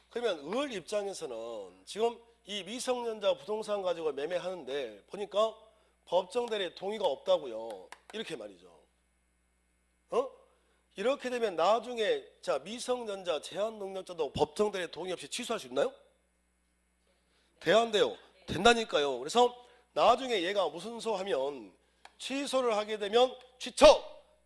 S1: 그러면 을 입장에서는 지금 이 미성년자 부동산 가지고 매매하는데 보니까 법정 대리 동의가 없다고요. 이렇게 말이죠. 이렇게 되면 나중에 자, 미성년자 제한 능력자도 법정 대리 동의 없이 취소할 수 있나요? 돼야 안 돼요? 된다니까요. 그래서 나중에 얘가 무슨 소 하면 취소를 하게 되면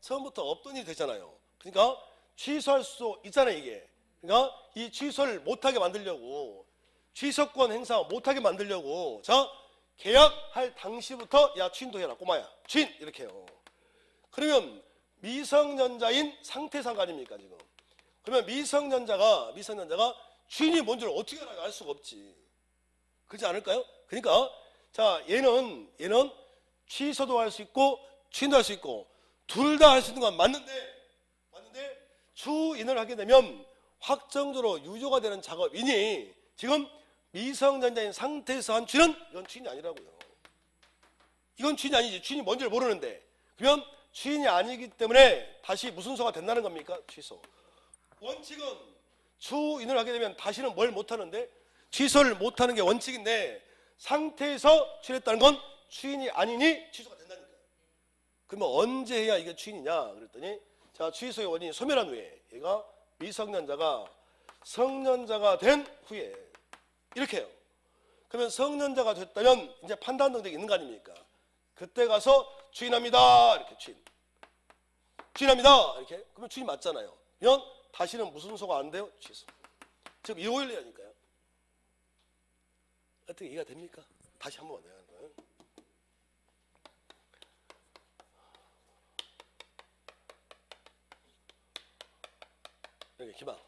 S1: 처음부터 없던 일이 되잖아요. 그러니까 취소할 수 있잖아요, 이게. 그러니까 이 취소를 못하게 만들려고, 취소권 행사 못하게 만들려고, 자, 계약할 당시부터 야, 취인도 해라, 꼬마야. 취인! 이렇게 해요. 그러면 미성년자인 상태상 아닙니까, 지금. 그러면 미성년자가 취인이 뭔지를 어떻게 알 수가 없지. 그렇지 않을까요? 그러니까, 자, 얘는 취소도 할 수 있고, 취인도 할 수 있고, 둘 다 할 수 있는 건 맞는데, 추인을 하게 되면 확정적으로 유효가 되는 작업이니 지금 미성년자인 상태에서 한 취는 이건 취인이 아니라고요. 이건 취인이 아니지. 취인이 뭔지를 모르는데. 그러면 취인이 아니기 때문에 다시 무슨 소가 된다는 겁니까? 취소. 원칙은 추인을 하게 되면 다시는 뭘 못하는데 취소를 못하는 게 원칙인데 상태에서 취했다는 건 취인이 아니니 취소가 된다니까요. 그러면 언제 해야 이게 취인이냐 그랬더니 자, 취소의 원인이 소멸한 후에 얘가 미성년자가 성년자가 된 후에 이렇게 해요. 그러면 성년자가 됐다면 이제 판단 능력이 있는 거 아닙니까? 그때 가서 추인합니다. 이렇게 추인합니다. 이렇게 그러면 추인 맞잖아요. 그러면 다시는 무슨 소가 안 돼요? 취소. 지금 이혼이라니까요. 어떻게 이해가 됩니까? 다시 한번 내가 하는 거예요. 여기 기방.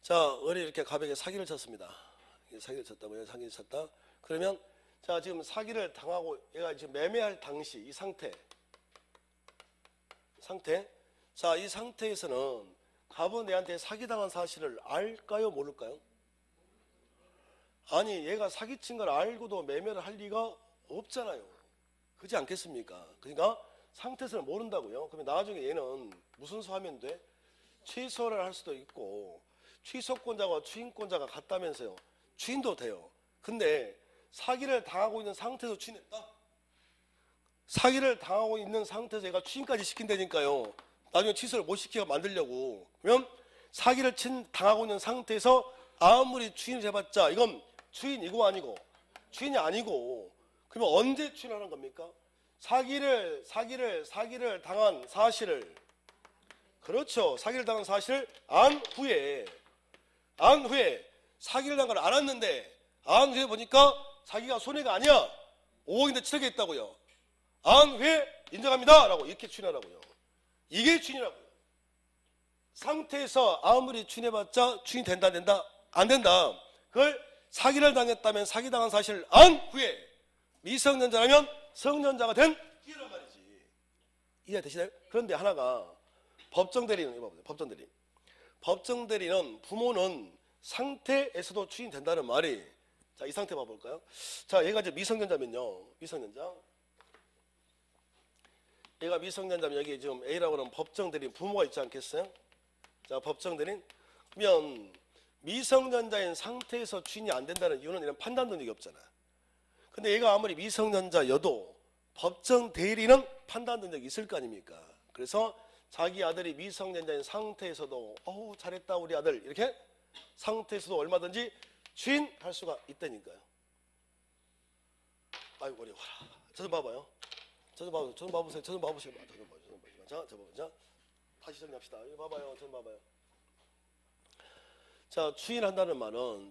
S1: 자, 을이 이렇게 가백에 사기를 쳤습니다. 사기를 쳤다고요. 사기를 쳤다. 그러면 자, 지금 사기를 당하고 얘가 지금 매매할 당시 이 상태. 자, 이 상태에서는 갑은 얘한테 사기당한 사실을 알까요? 모를까요? 아니, 얘가 사기친 걸 알고도 매매를 할 리가 없잖아요. 그렇지 않겠습니까? 그러니까 상태에서는 모른다고요. 그러면 나중에 얘는 무슨 소 하면 돼? 취소를 할 수도 있고 취소권자와 추인권자가 같다면서요. 추인도 돼요. 근데 사기를 당하고 있는 상태에서 추인했다? 사기를 당하고 있는 상태에서 얘가 추인까지 시킨다니까요. 나중에 취소를 못 시키게 만들려고. 그러면 사기를 당하고 있는 상태에서 아무리 추인을 해봤자 이건 추인이고 아니고 추인이 아니고 그러면 언제 추인하는 겁니까? 사기를 당한 사실을 그렇죠. 사기를 당한 사실을 안 후에 사기를 당한 걸 알았는데 안 후에 보니까 사기가 손해가 아니야. 5억인데 7억에 있다고요. 안 후에 인정합니다 라고 이렇게 추인하라고요. 이게 추인이라고요. 상태에서 아무리 추인해봤자 추인 된다 안 된다. 그걸 사기를 당했다면 사기당한 사실을 안 후에 미성년자라면 성년자가 된 후에란 말이지. 이해되시나요? 그런데 하나가 법정 대리는 이봐보세요. 법정 대리는 부모는 상태에서도 추인된다는 말이 자, 이 상태 봐볼까요? 자, 얘가 이제 미성년자면요. 얘가 미성년자면 여기 지금 A라고 하는 법정 대리인 부모가 있지 않겠어요? 자, 법정 대리인 그러면 미성년자인 상태에서 추인이 안 된다는 이유는 이런 판단 능력이 없잖아. 근데 얘가 아무리 미성년자여도 법정 대리인은 판단 능력이 있을 거 아닙니까? 그래서 자기 아들이 미성년자인 상태에서도 어우 잘했다 우리 아들 이렇게 상태에서도 얼마든지 추인할 수가 있다니까요. 아이고 어려워라. 저 좀 봐봐요. 저 좀 봐보세요. 저 좀 봐보세요. 저 좀 봐보세요. 저 좀 봐보세요. 자, 다시 정리합시다. 이거 봐봐요. 저 좀 봐봐요. 자, 추인한다는 말은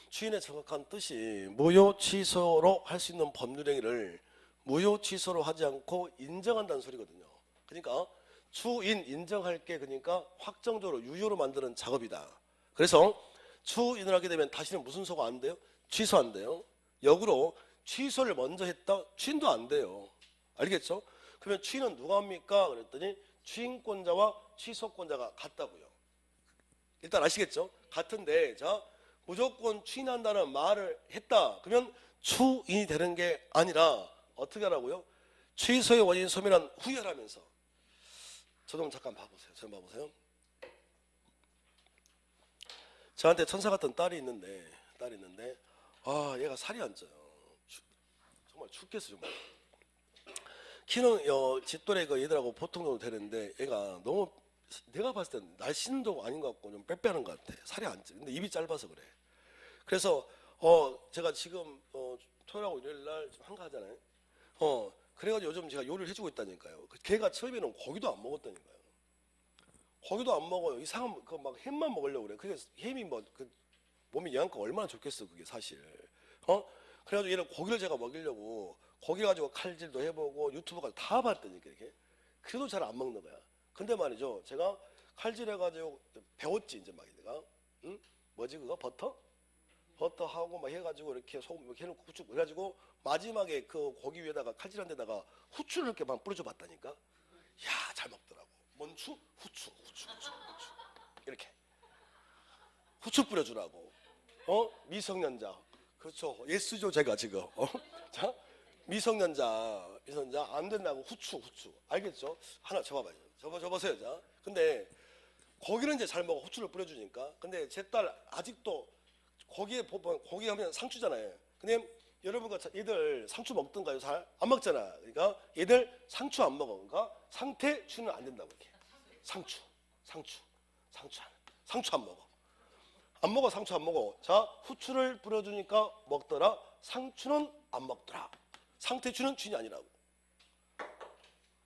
S1: 추인의 정확한 뜻이 무효 취소로 할 수 있는 법률 행위를 무효 취소로 하지 않고 인정한다는 소리거든요. 그러니까 추인 인정할 게 그러니까 확정적으로 유효로 만드는 작업이다. 그래서 추인을 하게 되면 다시는 무슨 소가 안 돼요? 취소 안 돼요. 역으로 취소를 먼저 했다? 추인도 안 돼요. 알겠죠? 그러면 추인은 누가 합니까? 그랬더니 추인권자와 취소권자가 같다고요. 일단 아시겠죠? 같은데 자 무조건 추인한다는 말을 했다. 그러면 추인이 되는 게 아니라 어떻게 하라고요? 취소의 원인 소멸한 후에 하면서 저 좀 잠깐 봐보세요. 저 좀 봐보세요. 저한테 천사 같은 딸이 있는데 아 얘가 살이 안 쪄요. 정말 죽겠어 정말. 키는 집돌의 그 얘들하고 보통 정도 되는데 얘가 너무 내가 봤을 땐 날씬도 아닌 것 같고 좀 빼빼한 것 같아. 살이 안 쪄. 근데 입이 짧아서 그래. 그래서 제가 지금 토요일하고 일요일 날 한가하잖아요. 그래가지고 요즘 제가 요리를 해주고 있다니까요. 걔가 처음에는 고기도 안 먹었다니까요. 고기도 안 먹어요. 이상한 그 막 햄만 먹으려고 그래. 그게 햄이 뭐 그 몸에 영양가 얼마나 좋겠어 그게 사실. 그래가지고 얘는 고기를 제가 먹이려고 고기 가지고 칼질도 해보고 유튜브까지 다 봤다니까 이렇게. 그래도 잘 안 먹는 거야. 근데 말이죠. 제가 칼질해가지고 배웠지 이제 막 내가. 응? 뭐지 그거 버터하고 막 해가지고 이렇게 소금 이렇게 해놓고 후추 해가지고 마지막에 그 고기 위에다가 칼질한 데다가 후추를 이렇게 막 뿌려줘 봤다니까. 야, 잘 먹더라고. 뭔 추? 후추. 이렇게. 후추 뿌려주라고. 미성년자. 그렇죠. 예수죠 제가 지금. 자, 미성년자 안 된다고 후추. 알겠죠? 하나 접어봐요. 접어보세요. 자, 근데 고기는 이제 잘 먹어 후추를 뿌려주니까. 근데 제 딸 아직도 고기 하면 상추잖아요. 근데 여러분과 얘들 상추 먹던가요? 잘 안 먹잖아. 그러니까 얘들 상추 안 먹어. 그러니까 상태 추는 안 된다고 이렇게. 상추 안 먹어. 상추 안 먹어. 자, 후추를 뿌려주니까 먹더라. 상추는 안 먹더라. 상태추는 추인이 아니라고.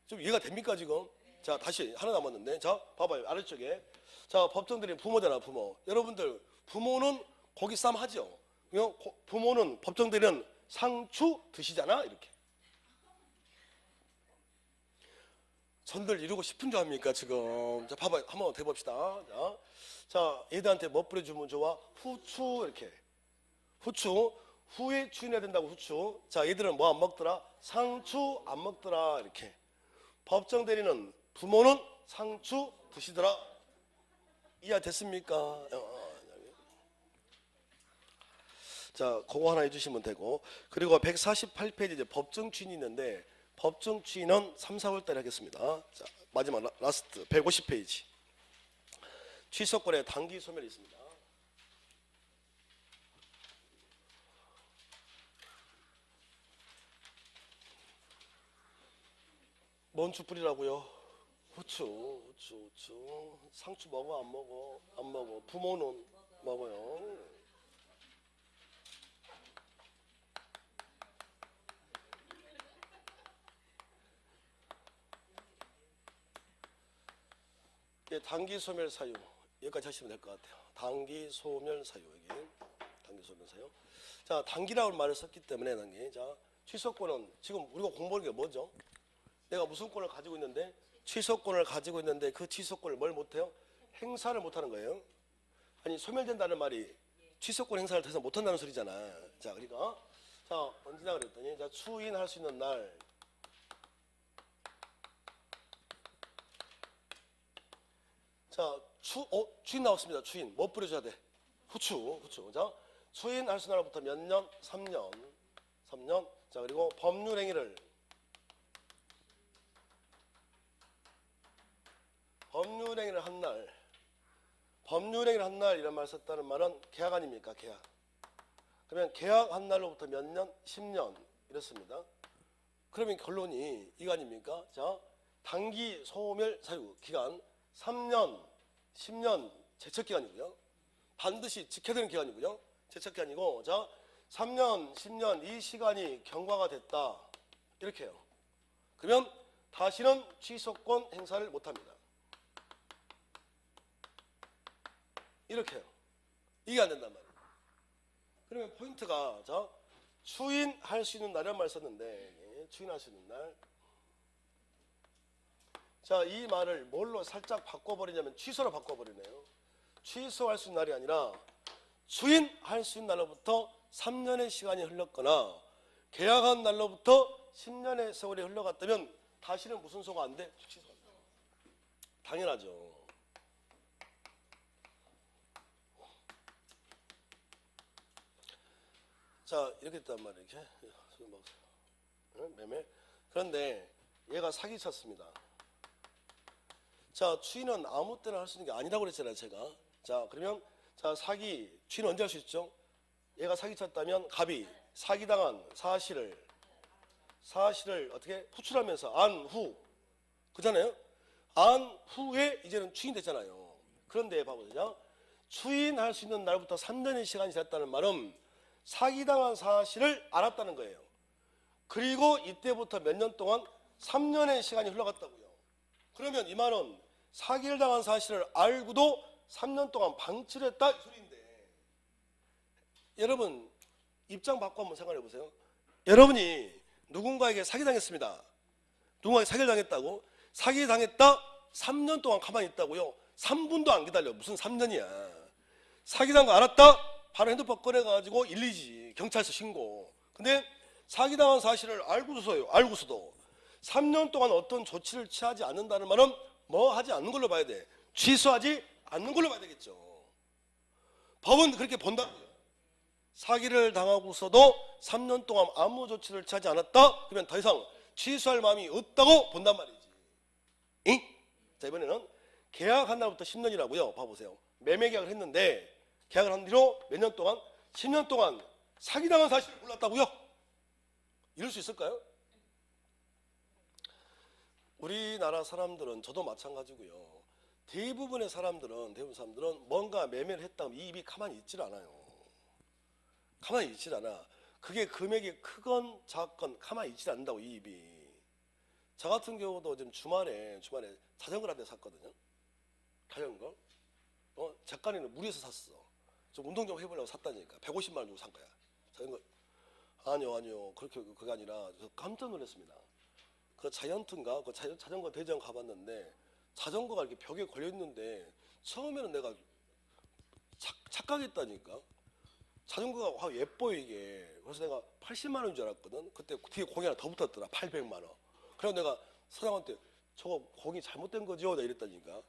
S1: 좀 이해가 됩니까 지금? 자, 다시 하나 남았는데. 자, 봐봐요. 아래쪽에. 자, 법정들이 부모잖아, 부모. 여러분들 부모는 고기 쌈 하죠. 부모는 법정들은 상추 드시잖아. 이렇게. 전들 이루고 싶은 줄 압니까 지금? 자, 봐봐요. 한번 더 해봅시다. 자, 얘들한테 뭐 뿌려주면 좋아? 후추 이렇게. 후추. 후에 추인해야 된다고 후추. 자, 얘들은 뭐 안 먹더라? 상추 안 먹더라. 이렇게. 법정 대리는 부모는 상추 드시더라. 이해됐습니까? 자, 그거 하나 해주시면 되고. 그리고 148페이지 이제 법정 추인이 있는데 법정 추인은 3, 4월 달에 하겠습니다. 자, 마지막 라스트 150페이지. 취소권의 단기 소멸이 있습니다. 뭔 추 뿌리라고요? 후추. 상추 먹어 안 먹어? 안 먹어. 부모는 먹어요. 단기 소멸 사유 여기까지 하시면 될 것 같아요. 단기 소멸 사유 여기 단기 소멸 사유. 자, 단기라고 말을 썼기 때문에 단기. 자, 취소권은 지금 우리가 공부하는 게 뭐죠? 내가 무슨 권을 가지고 있는데 취소권을 가지고 있는데 그 취소권을 뭘 못해요? 행사를 못하는 거예요. 아니 소멸된다는 말이 취소권 행사를 더 이상 못한다는 소리잖아. 자, 그러니까 자 언제나 그랬더니 자 추인할 수 있는 날. 자, 추인 나왔습니다. 추인. 뭐 뿌려줘야 돼? 후추. 자, 추인할 수 있는 날부터 몇 년? 3년. 자, 그리고 법률 행위를 한 날. 법률 행위를 한 날 이런 말 썼다는 말은 계약 아닙니까? 계약. 그러면 계약 한 날로부터 몇 년? 10년. 이렇습니다. 그러면 결론이 이거 아닙니까? 자, 단기 소멸 사유 기간 3년, 10년 제척 기간이고요. 반드시 지켜야 되는 기간이고요. 제척 기간이고, 자, 3년, 10년 이 시간이 경과가 됐다. 이렇게 해요. 그러면 다시는 취소권 행사를 못합니다. 이렇게 해요. 이게 안 된단 말이에요. 그러면 포인트가, 자, 추인할 수 있는 날이란 말 썼는데, 예, 추인할 수 있는 날. 자, 이 말을 뭘로 살짝 바꿔버리냐면 취소로 바꿔버리네요. 취소할 수 있는 날이 아니라 추인할 수 있는 날로부터 3년의 시간이 흘렀거나 계약한 날로부터 10년의 세월이 흘러갔다면 다시는 무슨 소가 안 돼? 취소한다. 당연하죠. 자, 이렇게 됐단 말이에요. 이렇게 매매. 그런데 얘가 사기쳤습니다. 자, 추인은 아무 때나 할 수 있는 게 아니라고 그랬잖아요, 제가. 자, 그러면 자, 사기 추인 언제 할 수 있죠? 얘가 사기쳤다면 갑이 사기당한 사실을 어떻게 후출하면서 안 후, 그잖아요. 안 후에 이제는 추인됐잖아요. 그런데 봐보세요. 추인할 수 있는 날부터 3년의 시간이 지났다는 말은 사기당한 사실을 알았다는 거예요. 그리고 이때부터 몇 년 동안 3년의 시간이 흘러갔다고요. 그러면 이 말은 사기를 당한 사실을 알고도 3년 동안 방치를 했다 이 소리인데, 여러분 입장 바꿔 한번 생각해 보세요. 여러분이 누군가에게 사기당했습니다. 누군가에게 사기를 당했다고? 사기당했다 3년 동안 가만히 있다고요? 3분도 안 기다려. 무슨 3년이야. 사기당한 거 알았다? 바로 핸드폰 꺼내가지고 112 경찰서 신고. 근데 사기당한 사실을 알고서도 3년 동안 어떤 조치를 취하지 않는다는 말은 뭐 하지 않는 걸로 봐야 돼. 취소하지 않는 걸로 봐야 되겠죠. 법은 그렇게 본다고요. 사기를 당하고서도 3년 동안 아무 조치를 취하지 않았다? 그러면 더 이상 취소할 마음이 없다고 본단 말이지. 응? 자, 이번에는 계약한 날부터 10년이라고요. 봐보세요. 매매 계약을 했는데 계약을 한 뒤로 몇 년 동안? 10년 동안 사기당한 사실을 몰랐다고요? 이럴 수 있을까요? 우리나라 사람들은, 저도 마찬가지고요. 대부분 사람들은 뭔가 매매를 했다면 이 입이 가만히 있질 않아요. 가만히 있질 않아. 그게 금액이 크건 작건 가만히 있질 않는다고, 이 입이. 저 같은 경우도 지금 주말에 자전거를 한 대 샀거든요. 자전거. 작가는 무리해서 샀어. 좀 운동 좀 해보려고 샀다니까. 150만 원 주고 산 거야. 자전거. 아니요. 그게 아니라 저 깜짝 놀랐습니다. 그 자이언트인가? 그 자전거 대전 가봤는데 자전거가 이렇게 벽에 걸려있는데 처음에는 내가 착각했다니까. 자전거가 예뻐 이게. 그래서 내가 80만 원인 줄 알았거든. 그때 뒤에 공이 하나 더 붙었더라. 800만 원. 그래서 내가 사장한테 저거 공이 잘못된 거죠? 내가 이랬다니까.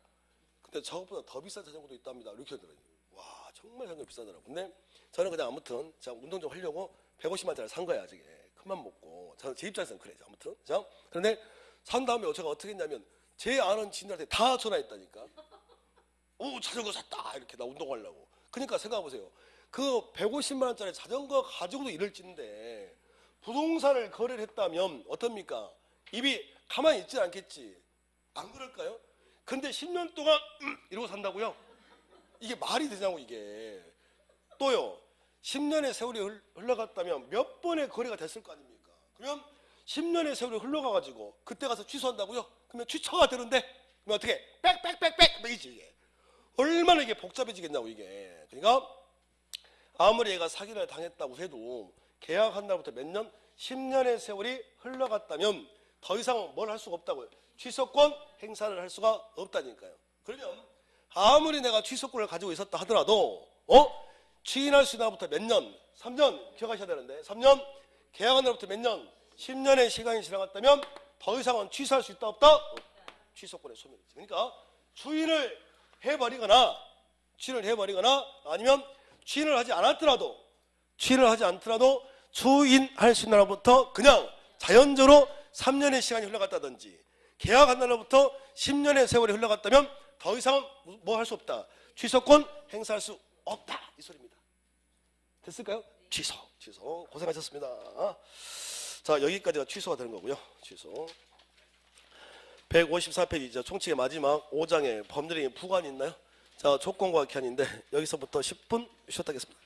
S1: 근데 저것보다 더 비싼 자전거도 있답니다. 이렇게 하더라고요. 와, 정말 자전거 비싸더라고. 근데 저는 그냥 아무튼 제가 운동 좀 하려고 150만 원짜리 산 거야. 저게 큰맘 먹고. 저는 제 입장에서는 그래. 아무튼. 자, 그런데 산 다음에 제가 어떻게 했냐면 제 아는 지인들한테 다 전화했다니까. 오, 자전거 샀다. 이렇게 나 운동하려고. 그러니까 생각해보세요. 그 150만 원짜리 자전거 가지고도 일을 찌는데 부동산을 거래를 했다면 어떻습니까? 입이 가만히 있지 않겠지. 안 그럴까요? 근데 10년 동안 이러고 산다고요? 이게 말이 되냐고 이게. 또요. 10년의 세월이 흘러갔다면 몇 번의 거래가 됐을 거 아닙니까? 그러면 10년의 세월이 흘러가가지고 그때 가서 취소한다고요? 그러면 취소가 되는데 그러면 어떻게? 빽 이게 얼마나 이게 복잡해지겠냐고 이게. 그러니까 아무리 얘가 사기를 당했다고 해도 계약한 날부터 몇 년? 10년의 세월이 흘러갔다면 더 이상 뭘 할 수가 없다고요. 취소권 행사를 할 수가 없다니까요. 그러면 아무리 내가 취소권을 가지고 있었다 하더라도 추인할 수 있는 날부터 몇 년? 3년 기억하셔야 되는데 3년 계약한 날부터 몇 년? 10년의 시간이 지나갔다면 더 이상은 취소할 수 있다 없다? 취소권의 소멸이지. 그러니까 추인을 해버리거나 아니면 추인을 하지 않더라도 추인할 수 있는 날부터 그냥 자연적으로 3년의 시간이 흘러갔다든지 계약한 날로부터 10년의 세월이 흘러갔다면 더 이상 뭐 할 수 없다. 취소권 행사할 수 없다. 이 소리입니다. 됐을까요? 취소. 고생하셨습니다. 자, 여기까지가 취소가 되는 거고요. 취소. 154페이지죠. 총칙의 마지막 5장에 법률행위 부관이 있나요? 자, 조건과 기한인데 여기서부터 10분 쉬었다 하겠습니다.